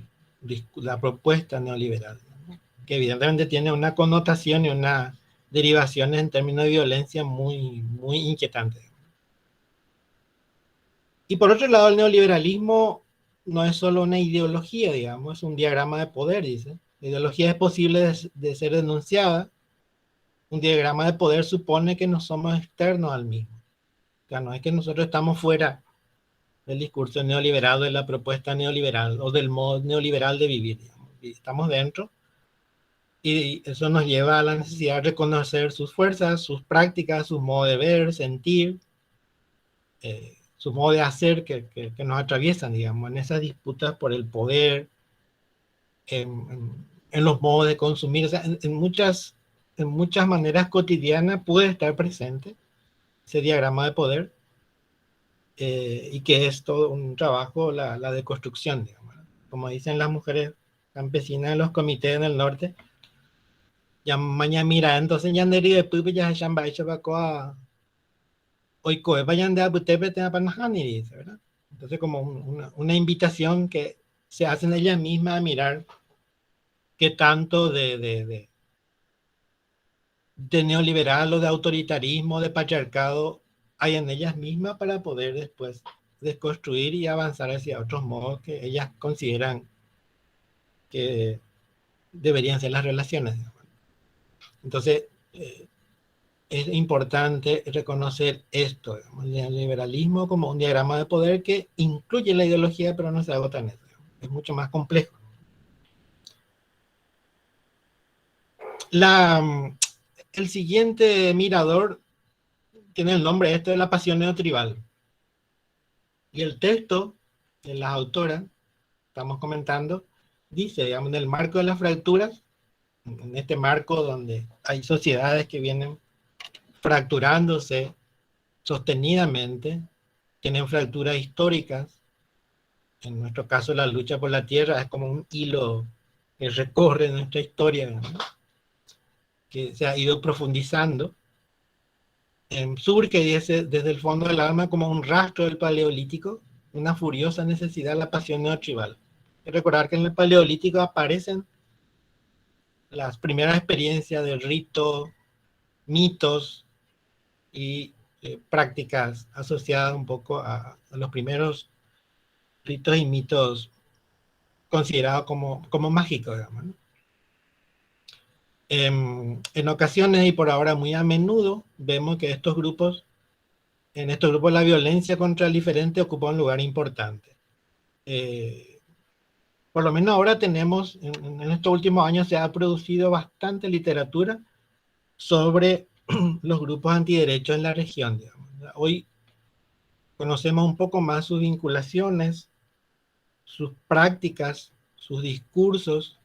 la propuesta neoliberal, ¿no? Que evidentemente tiene una connotación y una derivación en términos de violencia muy inquietante. Y por otro lado, el neoliberalismo no es solo una ideología, digamos, es un diagrama de poder, dice. La ideología es posible de ser denunciada. Un diagrama de poder supone que no somos externos al mismo. O sea, no es que nosotros estamos fuera del discurso neoliberal, de la propuesta neoliberal o del modo neoliberal de vivir, digamos. Y estamos dentro y eso nos lleva a la necesidad de reconocer sus fuerzas, sus prácticas, sus modos de ver, sentir, su modo de hacer que nos atraviesan, digamos, en esas disputas por el poder, en los modos de consumir, o sea, en muchas maneras cotidianas puede estar presente ese diagrama de poder, y que es todo un trabajo, la deconstrucción, digamos, ¿no? Como dicen las mujeres campesinas en los comités en el norte, ya mañana mira, entonces ya no de pupi ya se llama hecho para hoy coe vayan de abutepe te apanajani, dice, ¿verdad? Entonces como una invitación que se hacen ellas mismas a mirar qué tanto de neoliberal o de autoritarismo, de patriarcado hay en ellas mismas para poder después desconstruir y avanzar hacia otros modos que ellas consideran que deberían ser las relaciones. Entonces, es importante reconocer esto, digamos, el neoliberalismo como un diagrama de poder que incluye la ideología, pero no se agota en eso. Es mucho más complejo. El siguiente mirador tiene el nombre de la pasión neotribal. Y el texto de las autoras, estamos comentando, dice, digamos, en el marco de las fracturas, en este marco donde hay sociedades que vienen fracturándose sostenidamente, tienen fracturas históricas. En nuestro caso, la lucha por la tierra es como un hilo que recorre nuestra historia, ¿no? Que se ha ido profundizando. Surge desde el fondo del alma como un rastro del paleolítico, una furiosa necesidad, la pasión neotribal. Hay que recordar que en el paleolítico aparecen las primeras experiencias de rito, mitos y prácticas asociadas un poco a los primeros ritos y mitos considerados como mágicos, digamos, ¿no? En ocasiones y por ahora muy a menudo vemos que en estos grupos la violencia contra el diferente ocupa un lugar importante. Por lo menos ahora tenemos, en estos últimos años se ha producido bastante literatura sobre los grupos antiderechos en la región, digamos. Hoy conocemos un poco más sus vinculaciones, sus prácticas, sus discursos,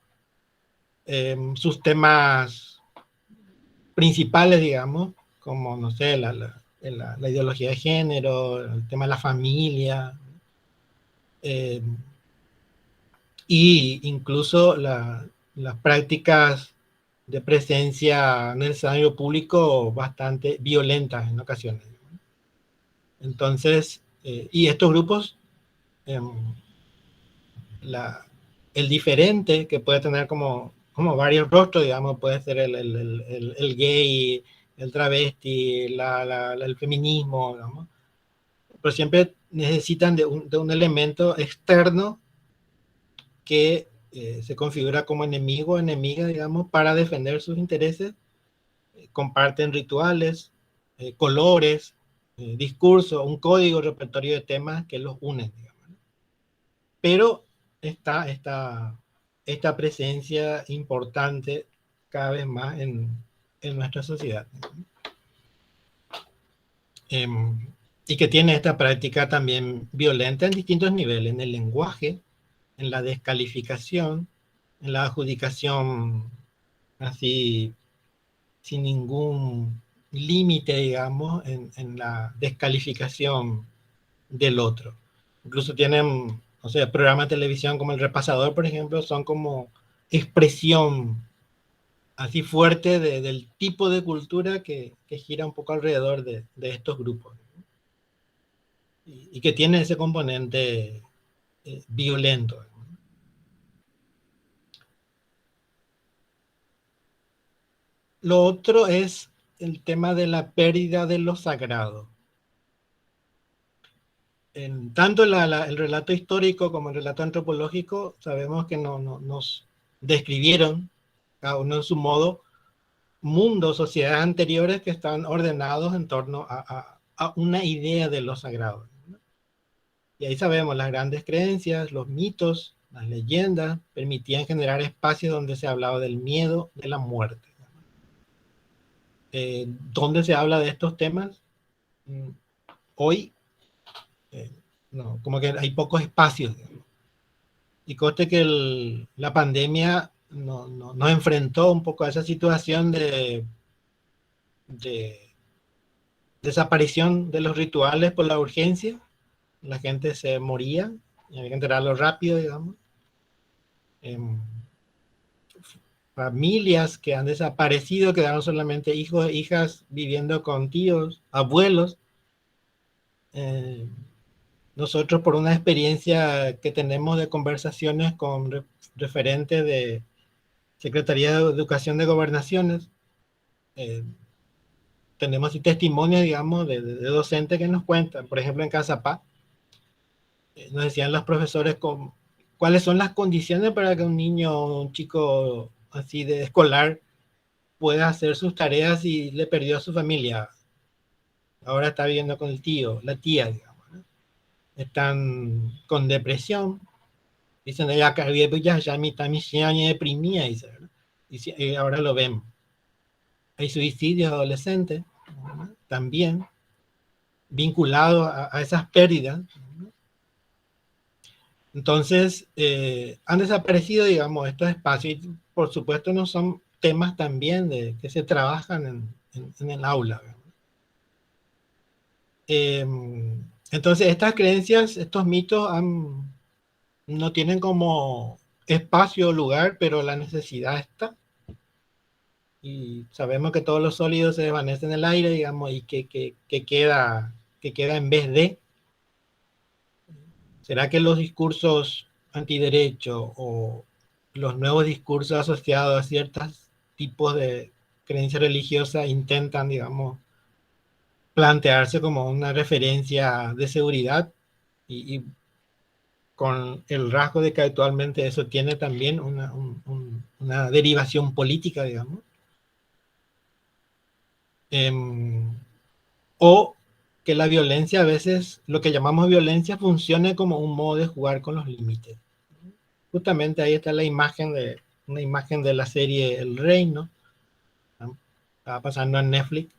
sus temas principales, digamos, como, no sé, la ideología de género, el tema de la familia, y incluso las prácticas de presencia en el escenario público bastante violentas en ocasiones. Entonces, y estos grupos, el diferente, que puede tener como varios rostros, digamos, puede ser el gay, el travesti, el feminismo, digamos, pero siempre necesitan de un elemento externo que se configura como enemigo o enemiga, digamos, para defender sus intereses. Comparten rituales, colores, discursos, un código, repertorio de temas que los unen, digamos, ¿no? Pero está esta presencia importante cada vez más en nuestra sociedad, ¿no? Y que tiene esta práctica también violenta en distintos niveles, en el lenguaje, en la descalificación, en la adjudicación así sin ningún límite, digamos, en la descalificación del otro. Incluso tienen, o sea, programas de televisión como El Repasador, por ejemplo, son como expresión así fuerte del tipo de cultura que gira un poco alrededor de estos grupos, ¿no? Y que tiene ese componente violento. Lo otro es el tema de la pérdida de lo sagrado. En tanto el relato histórico como el relato antropológico, sabemos que nos describieron, cada uno en su modo, mundos, sociedades anteriores que estaban ordenados en torno a una idea de lo sagrado, ¿no? Y ahí sabemos, las grandes creencias, los mitos, las leyendas, permitían generar espacios donde se hablaba del miedo, de la muerte. ¿Dónde se habla de estos temas? Hoy, no, como que hay pocos espacios, digamos. Y conste que la pandemia nos enfrentó un poco a esa situación de desaparición de los rituales por la urgencia. La gente se moría y había que enterrarlo rápido, digamos. Familias que han desaparecido, quedaron solamente hijos e hijas viviendo con tíos, abuelos. Nosotros, por una experiencia que tenemos de conversaciones con referentes de Secretaría de Educación de Gobernaciones, tenemos testimonios, digamos, de docentes que nos cuentan, por ejemplo, en Casapá, nos decían los profesores cuáles son las condiciones para que un niño, un chico así de escolar, pueda hacer sus tareas y le perdió a su familia. Ahora está viviendo con el tío, la tía, digamos, ¿no? Están con depresión. Dicen, ya mi años deprimía, dice, ¿verdad? Y ahora lo vemos. Hay suicidios adolescentes, ¿no? También vinculados a esas pérdidas. Entonces, han desaparecido, digamos, estos espacios. Y por supuesto, no son temas también que se trabajan en el aula. Entonces, estas creencias, estos mitos no tienen como espacio o lugar, pero la necesidad está. Y sabemos que todos los sólidos se desvanecen en el aire, digamos, y que queda en vez de. ¿Será que los discursos antiderecho o los nuevos discursos asociados a ciertos tipos de creencia religiosa intentan, digamos, plantearse como una referencia de seguridad y con el rasgo de que actualmente eso tiene también una derivación política, digamos? O que la violencia a veces, lo que llamamos violencia, funcione como un modo de jugar con los límites. Justamente ahí está una imagen de la serie El Reino, ¿no? Estaba pasando en Netflix.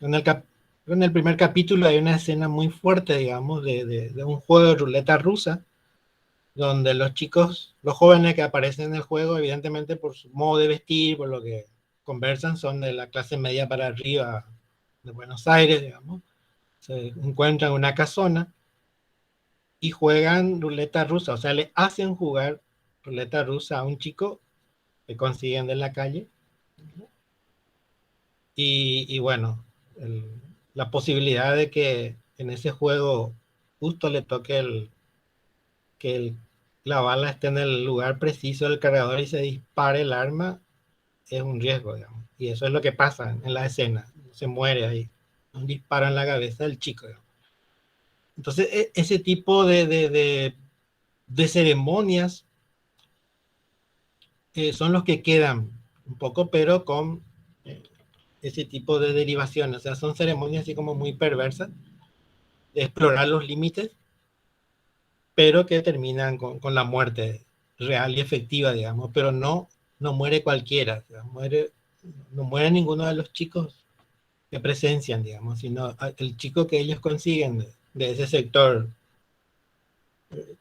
En el primer capítulo hay una escena muy fuerte, digamos, de un juego de ruleta rusa, donde los chicos, los jóvenes que aparecen en el juego, evidentemente por su modo de vestir, por lo que conversan, son de la clase media para arriba de Buenos Aires, digamos. Se encuentran en una casona y juegan ruleta rusa, o sea, le hacen jugar ruleta rusa a un chico que consiguen de la calle. Y bueno, la posibilidad de que en ese juego justo le toque la bala esté en el lugar preciso del cargador y se dispare el arma, es un riesgo, digamos. Y eso es lo que pasa en la escena. Se muere ahí. Un disparo en la cabeza del chico, digamos. Entonces, ese tipo de ceremonias son los que quedan un poco, pero con ese tipo de derivaciones. O sea, son ceremonias así como muy perversas de explorar los límites, pero que terminan con la muerte real y efectiva, digamos. Pero no muere cualquiera, o sea, no muere ninguno de los chicos que presencian, digamos, sino el chico que ellos consiguen de ese sector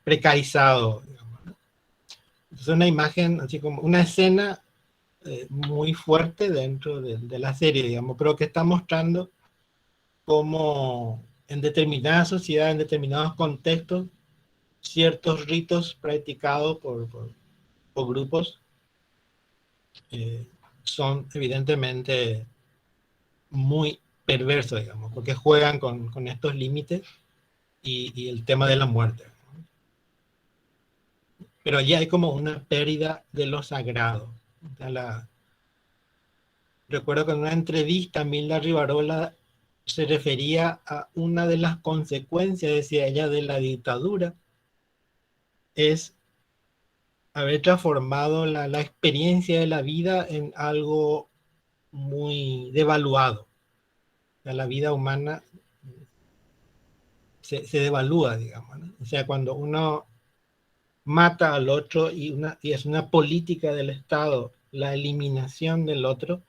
precarizado, digamos, ¿no? Es una imagen, así como una escena muy fuerte dentro de la serie, digamos, pero que está mostrando cómo en determinadas sociedades, en determinados contextos, ciertos ritos practicados por grupos son evidentemente muy perversos, digamos, porque juegan con estos límites y el tema de la muerte. Pero allí hay como una pérdida de lo sagrado. O sea, recuerdo que en una entrevista Milda Rivarola se refería a una de las consecuencias, decía ella, de la dictadura, es haber transformado la experiencia de la vida en algo muy devaluado. O sea, la vida humana se devalúa, digamos, ¿no? O sea, cuando uno mata al otro y es una política del Estado la eliminación del otro,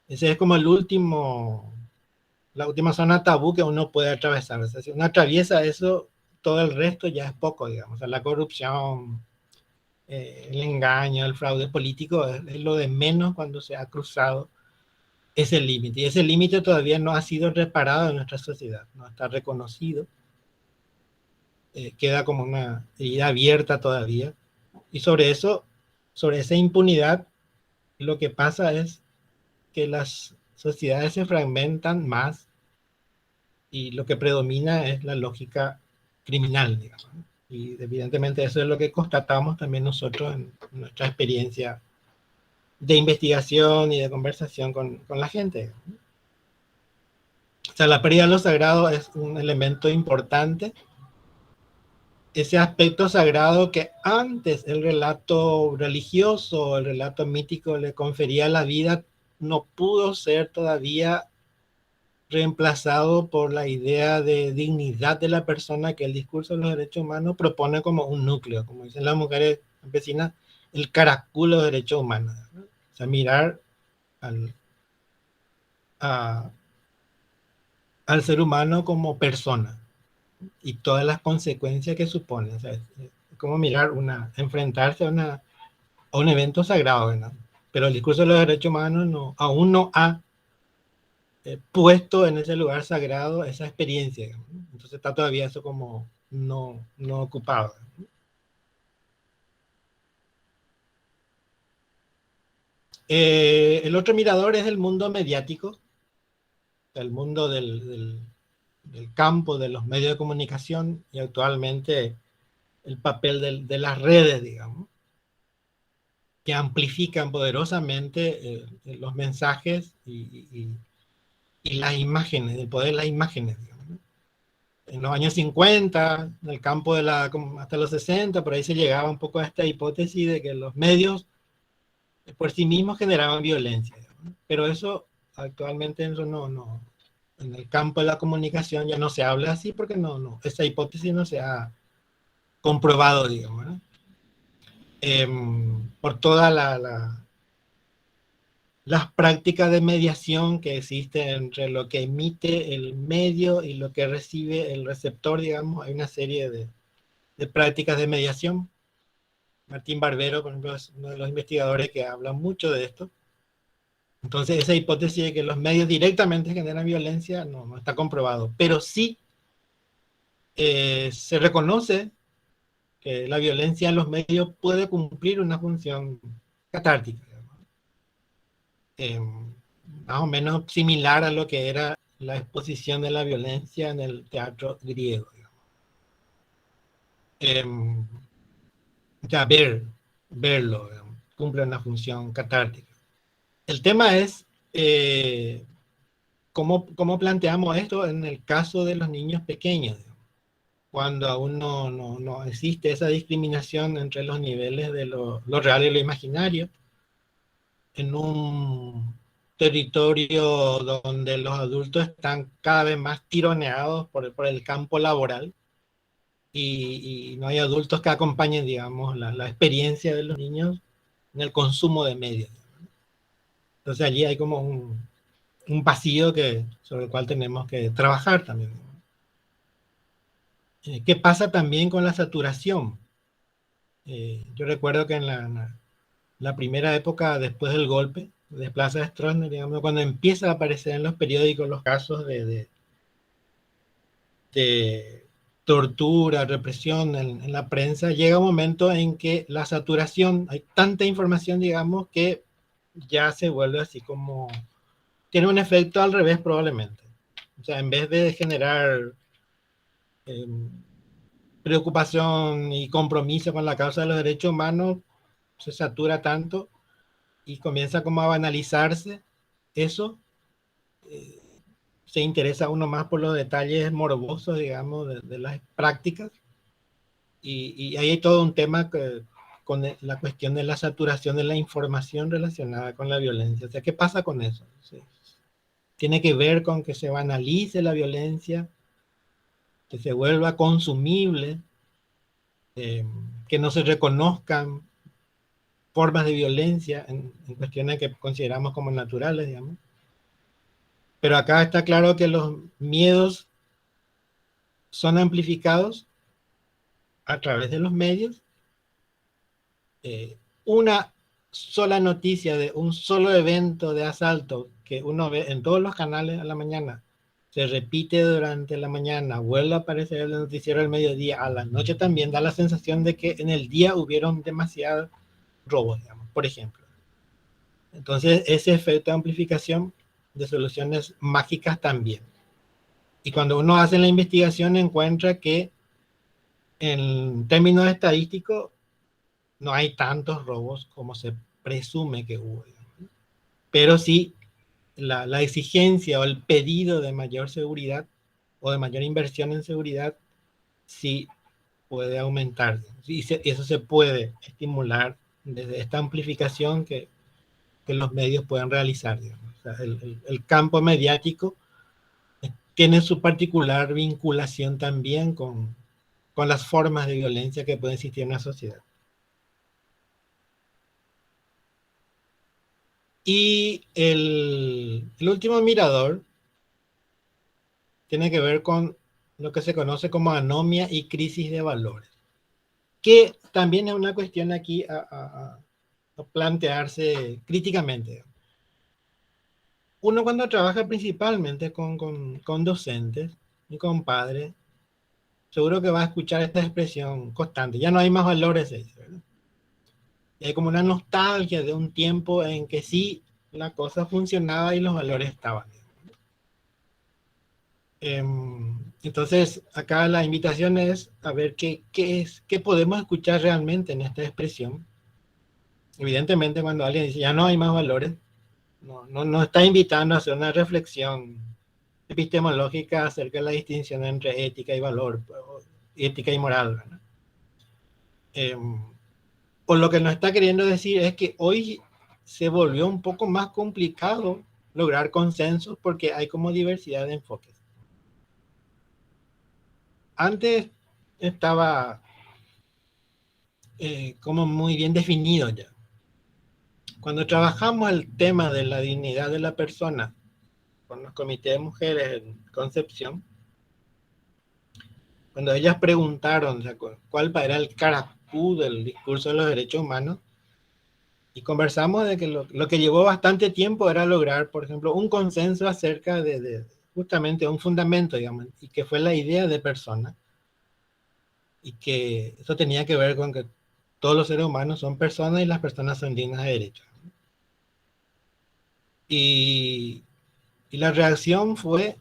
ese es como la última zona tabú que uno puede atravesar. O sea, si uno atraviesa eso, todo el resto ya es poco, digamos. O sea, la corrupción, el engaño, el fraude político es lo de menos cuando se ha cruzado ese límite. Y ese límite todavía no ha sido reparado en nuestra sociedad, no está reconocido. Queda como una herida abierta todavía. Y sobre eso, sobre esa impunidad, lo que pasa es que las sociedades se fragmentan más y lo que predomina es la lógica criminal, digamos, ¿no? Y evidentemente eso es lo que constatamos también nosotros en nuestra experiencia de investigación y de conversación con la gente. O sea, la pérdida de lo sagrado es un elemento importante ese aspecto sagrado que antes el relato religioso, el relato mítico le confería a la vida, no pudo ser todavía reemplazado por la idea de dignidad de la persona que el discurso de los derechos humanos propone como un núcleo, como dicen las mujeres campesinas, el caraculo de derechos humanos, ¿no? O sea, mirar al, a, al ser humano como persona y todas las consecuencias que supone. O sea, es como mirar enfrentarse a un evento sagrado, ¿no? Pero el discurso de los derechos humanos aún no ha puesto en ese lugar sagrado esa experiencia, ¿no? Entonces está todavía eso como no ocupado. El otro mirador es el mundo mediático, el mundo del campo, de los medios de comunicación y actualmente el papel de las redes, digamos, que amplifican poderosamente los mensajes y las imágenes, el poder de las imágenes, digamos, ¿no? En los años 50, en el campo hasta los 60, por ahí se llegaba un poco a esta hipótesis de que los medios por sí mismos generaban violencia, digamos, ¿no? Pero eso actualmente eso en el campo de la comunicación ya no se habla así porque esa hipótesis no se ha comprobado, digamos, ¿no? Por toda las prácticas de mediación que existen entre lo que emite el medio y lo que recibe el receptor, digamos, hay una serie de prácticas de mediación. Martín Barbero, por ejemplo, es uno de los investigadores que habla mucho de esto. Entonces, esa hipótesis de que los medios directamente generan violencia no está comprobado, pero sí se reconoce que la violencia en los medios puede cumplir una función catártica, eh, más o menos similar a lo que era la exposición de la violencia en el teatro griego. Eh, ya verlo, digamos, cumple una función catártica. El tema es cómo planteamos esto en el caso de los niños pequeños, digamos, cuando aún no existe esa discriminación entre los niveles de lo real y lo imaginario, en un territorio donde los adultos están cada vez más tironeados por el campo laboral y no hay adultos que acompañen, digamos, la experiencia de los niños en el consumo de medios. Entonces allí hay como un vacío sobre el cual tenemos que trabajar también. ¿Qué pasa también con la saturación? Yo recuerdo que en la primera época después del golpe de Plaza Stroessner, digamos, cuando empieza a aparecer en los periódicos los casos de tortura, represión en la prensa, llega un momento en que la saturación, hay tanta información, digamos, que ya se vuelve así como, tiene un efecto al revés probablemente. O sea, en vez de generar eh, preocupación y compromiso con la causa de los derechos humanos, se satura tanto y comienza como a banalizarse eso. eh, Se interesa uno más por los detalles morbosos, digamos, de las prácticas. Y ahí hay todo un tema con la cuestión de la saturación de la información relacionada con la violencia. O sea, ¿qué pasa con eso? Sí. Tiene que ver con que se banalice la violencia, que se vuelva consumible, que no se reconozcan formas de violencia en cuestiones que consideramos como naturales, digamos. Pero acá está claro que los miedos son amplificados a través de los medios. Una sola noticia de un solo evento de asalto que uno ve en todos los canales a la mañana, se repite durante la mañana, vuelve a aparecer el noticiero al mediodía, a la noche también, da la sensación de que en el día hubieron demasiados robos, digamos, por ejemplo. Entonces, ese efecto de amplificación de soluciones mágicas también. Y cuando uno hace la investigación encuentra que en términos estadísticos no hay tantos robos como se presume que hubo. Pero sí, la exigencia o el pedido de mayor seguridad o de mayor inversión en seguridad sí puede aumentar. Y eso se puede estimular desde esta amplificación que los medios pueden realizar, digamos. O sea, el campo mediático tiene su particular vinculación también con las formas de violencia que pueden existir en una sociedad. Y el último mirador tiene que ver con lo que se conoce como anomia y crisis de valores, que también es una cuestión aquí a plantearse críticamente. Uno cuando trabaja principalmente con docentes y con padres, seguro que va a escuchar esta expresión constante: ya no hay más valores, ¿verdad? Y hay como una nostalgia de un tiempo en que sí, la cosa funcionaba y los valores estaban. Entonces, acá la invitación es a ver qué podemos escuchar realmente en esta expresión. Evidentemente, cuando alguien dice ya no hay más valores, no está invitando a hacer una reflexión epistemológica acerca de la distinción entre ética y valor, ética y moral, ¿verdad? O lo que nos está queriendo decir es que hoy se volvió un poco más complicado lograr consensos porque hay como diversidad de enfoques. Antes estaba como muy bien definido ya. Cuando trabajamos el tema de la dignidad de la persona con los comités de mujeres en Concepción, cuando ellas preguntaron, ¿se acuerdan?, cuál era el caracú del discurso de los derechos humanos, y conversamos de que lo que llevó bastante tiempo era lograr, por ejemplo, un consenso acerca de justamente un fundamento, digamos, y que fue la idea de persona, y que eso tenía que ver con que todos los seres humanos son personas y las personas son dignas de derechos. Y la reacción fue,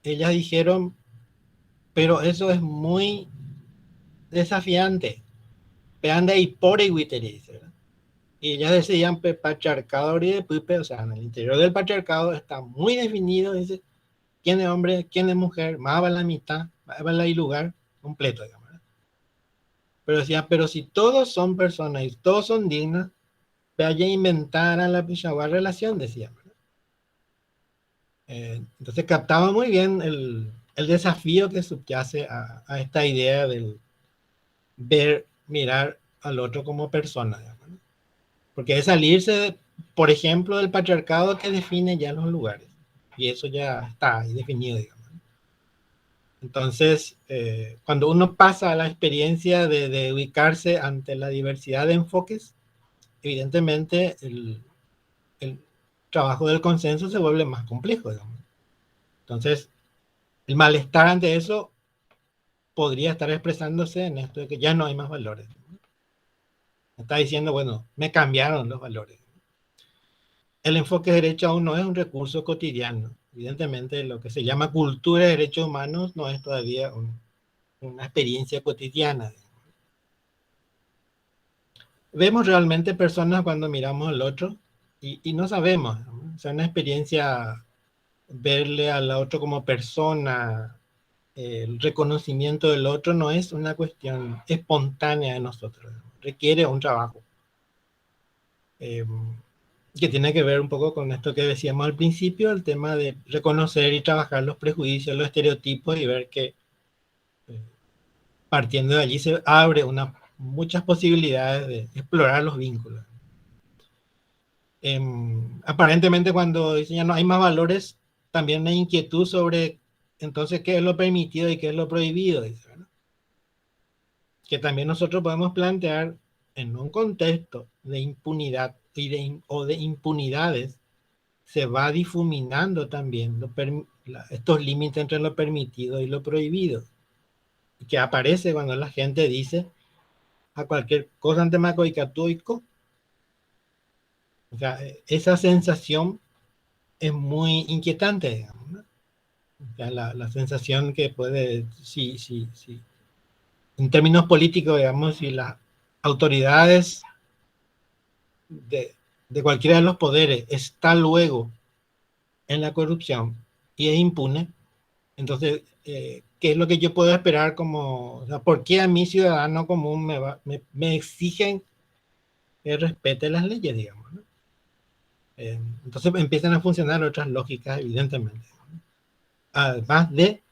ellas dijeron, pero eso es muy desafiante. Peanda y por dice, ¿verdad? Y ellas decían patriarcado y de pupe, o sea, en el interior del patriarcado está muy definido, dice, quién es hombre, quién es mujer, más va la mitad, más va el lugar completo, digamos, ¿verdad? Pero decían, pero si todos son personas y todos son dignos, vaya a inventar a la pichagua relación, decían, ¿verdad? Entonces captaba muy bien el desafío que subyace a esta idea del ver, mirar al otro como persona, digamos, ¿no? Porque es salirse, por ejemplo, del patriarcado que define ya los lugares, y eso ya está ahí definido, digamos. Entonces, cuando uno pasa a la experiencia de ubicarse ante la diversidad de enfoques, evidentemente el trabajo del consenso se vuelve más complejo, digamos. Entonces, el malestar ante eso podría estar expresándose en esto de que ya no hay más valores. Está diciendo, bueno, me cambiaron los valores. El enfoque de derecho aún no es un recurso cotidiano. Evidentemente, lo que se llama cultura de derechos humanos no es todavía una experiencia cotidiana. Vemos realmente personas cuando miramos al otro y no sabemos, ¿no? O sea, una experiencia verle al otro como persona, el reconocimiento del otro no es una cuestión espontánea de nosotros, ¿no? Requiere un trabajo que tiene que ver un poco con esto que decíamos al principio, el tema de reconocer y trabajar los prejuicios, los estereotipos y ver que partiendo de allí se abre muchas posibilidades de explorar los vínculos. Aparentemente cuando dicen ya no hay más valores, también hay inquietud sobre entonces qué es lo permitido y qué es lo prohibido, dice, ¿verdad? Que también nosotros podemos plantear en un contexto de impunidad o de impunidades, se va difuminando también estos límites entre lo permitido y lo prohibido, y que aparece cuando la gente dice a cualquier cosa antemacoicatuico. O sea, esa sensación es muy inquietante, digamos, ¿no? O sea, la sensación que puede, sí, en términos políticos, digamos, si las autoridades de cualquiera de los poderes está luego en la corrupción y es impune, entonces, ¿qué qué es lo que yo puedo esperar como, o sea, por qué a mi ciudadano común me exigen que respete las leyes, digamos, ¿no? Entonces empiezan a funcionar otras lógicas, evidentemente. Además de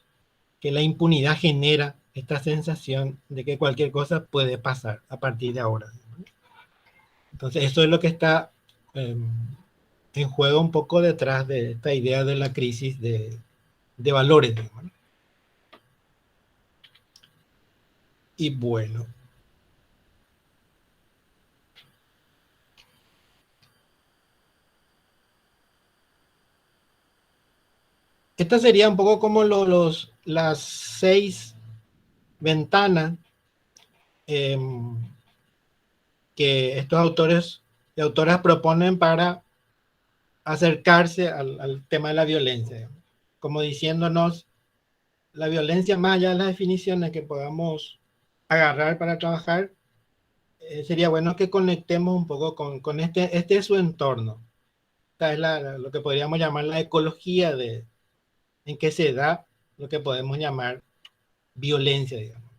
que la impunidad genera esta sensación de que cualquier cosa puede pasar a partir de ahora. Entonces, eso es lo que está en juego un poco detrás de esta idea de la crisis de valores, digamos, ¿no? Y bueno, esta sería un poco como las 6 ventanas eh, que estos autores y autoras proponen para acercarse al tema de la violencia, como diciéndonos, la violencia, más allá de las definiciones que podamos agarrar para trabajar, sería bueno que conectemos un poco con este es su entorno. Esta es lo que podríamos llamar la ecología en que se da lo que podemos llamar violencia, digamos.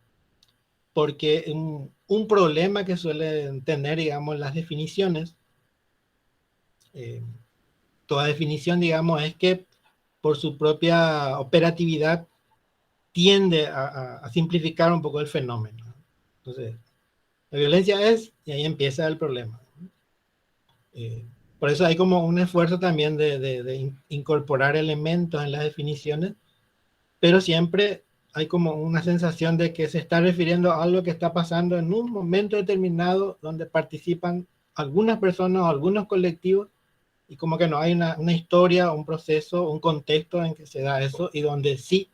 Porque un problema que suelen tener, digamos, las definiciones, eh, toda definición, digamos, es que por su propia operatividad tiende a simplificar un poco el fenómeno. Entonces, la violencia es, y ahí empieza el problema. Eh, por eso hay como un esfuerzo también de incorporar elementos en las definiciones, pero siempre hay como una sensación de que se está refiriendo a algo que está pasando en un momento determinado donde participan algunas personas o algunos colectivos y como que no hay una historia, un proceso, un contexto en que se da eso y donde sí,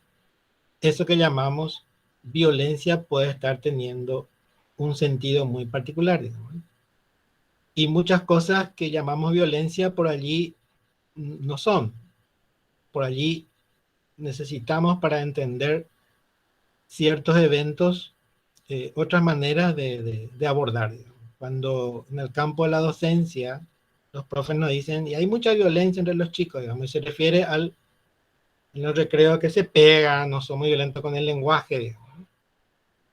eso que llamamos violencia puede estar teniendo un sentido muy particular, digamos. Y muchas cosas que llamamos violencia por allí no son. Por allí necesitamos para entender ciertos eventos otras maneras de abordar, digamos. Cuando en el campo de la docencia los profes nos dicen, y hay mucha violencia entre los chicos, digamos, y se refiere en los recreos que se pegan, no son muy violentos con el lenguaje, digamos.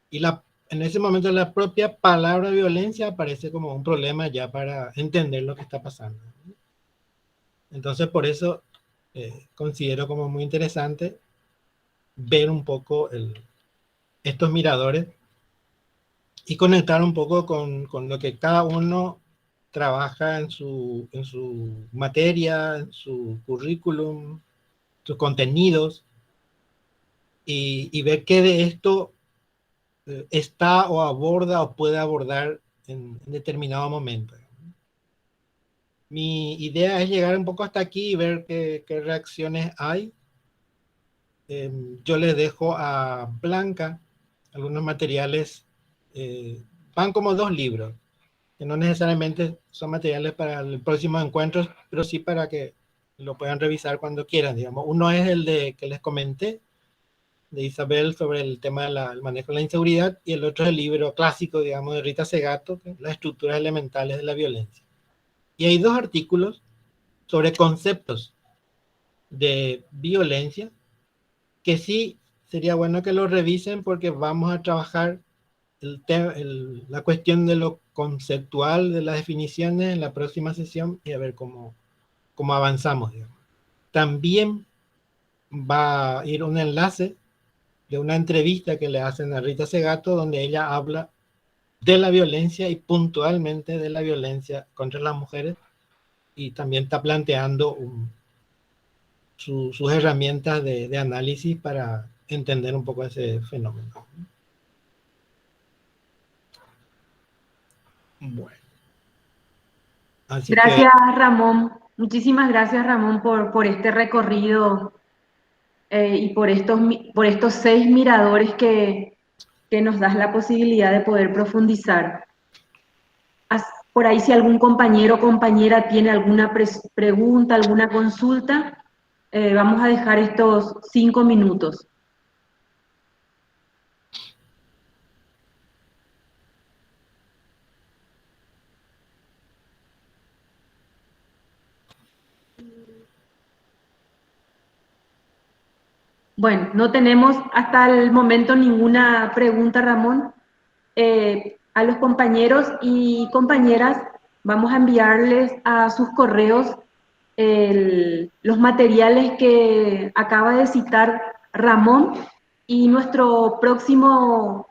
Y en ese momento la propia palabra violencia aparece como un problema ya para entender lo que está pasando. Entonces, por eso considero como muy interesante ver un poco estos miradores y conectar un poco con lo que cada uno trabaja en su materia, en su currículum, sus contenidos, y ver qué de esto está o aborda o puede abordar en determinado momento. Mi idea es llegar un poco hasta aquí y ver qué reacciones hay. Yo les dejo a Blanca algunos materiales, eh, van como 2 libros, que no necesariamente son materiales para el próximo encuentro, pero sí para que lo puedan revisar cuando quieran, digamos. Uno es el que les comenté, de Isabel, sobre el tema del manejo de la inseguridad, y el otro es el libro clásico, digamos, de Rita Segato, que es Las estructuras elementales de la violencia. Y hay 2 artículos sobre conceptos de violencia que sí sería bueno que lo revisen porque vamos a trabajar la cuestión de lo conceptual de las definiciones en la próxima sesión y a ver cómo avanzamos, digamos. También va a ir un enlace de una entrevista que le hacen a Rita Segato donde ella habla de la violencia y puntualmente de la violencia contra las mujeres y también está planteando sus herramientas de análisis para entender un poco ese fenómeno. Bueno, así que Gracias, Ramón. Muchísimas gracias, Ramón, por este recorrido y por estos 6 miradores que nos das la posibilidad de poder profundizar. Por ahí, si algún compañero o compañera tiene alguna pregunta, alguna consulta, vamos a dejar estos 5 minutos. Bueno, no tenemos hasta el momento ninguna pregunta, Ramón. A los compañeros y compañeras vamos a enviarles a sus correos los materiales que acaba de citar Ramón, y nuestro próximo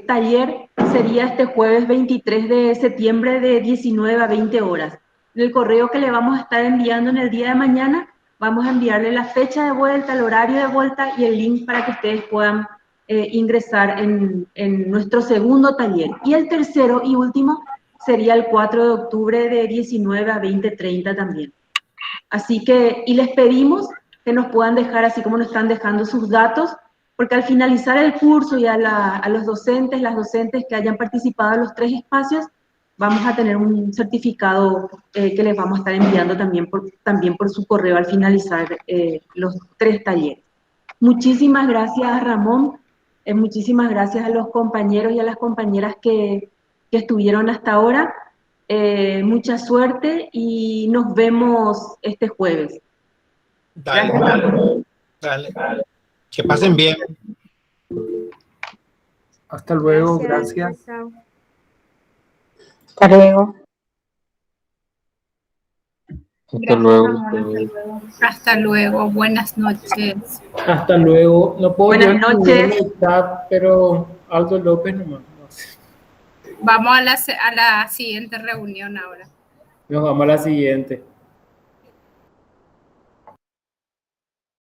taller sería este jueves 23 de septiembre de 19 a 20 horas. En el correo que le vamos a estar enviando en el día de mañana, vamos a enviarle la fecha de vuelta, el horario de vuelta y el link para que ustedes puedan ingresar en nuestro segundo taller. Y el tercero y último sería el 4 de octubre de 19 a 20:30 también. Así que, y les pedimos que nos puedan dejar, así como nos están dejando sus datos, porque al finalizar el curso y a los docentes, las docentes que hayan participado en los 3 espacios, vamos a tener un certificado que les vamos a estar enviando también por su correo al finalizar los 3 talleres. Muchísimas gracias, Ramón. Muchísimas gracias a los compañeros y a las compañeras que estuvieron hasta ahora. Mucha suerte y nos vemos este jueves. Dale, Gracias. dale. Que pasen bien. Hasta luego, Gracias. gracias. Chao. Hasta luego. Hasta luego. Hasta luego, buenas noches. Hasta luego. No puedo Buenas yo noches. escribir en el chat, pero Aldo López nomás. No sé. Vamos a la siguiente reunión ahora. Nos vamos a la siguiente.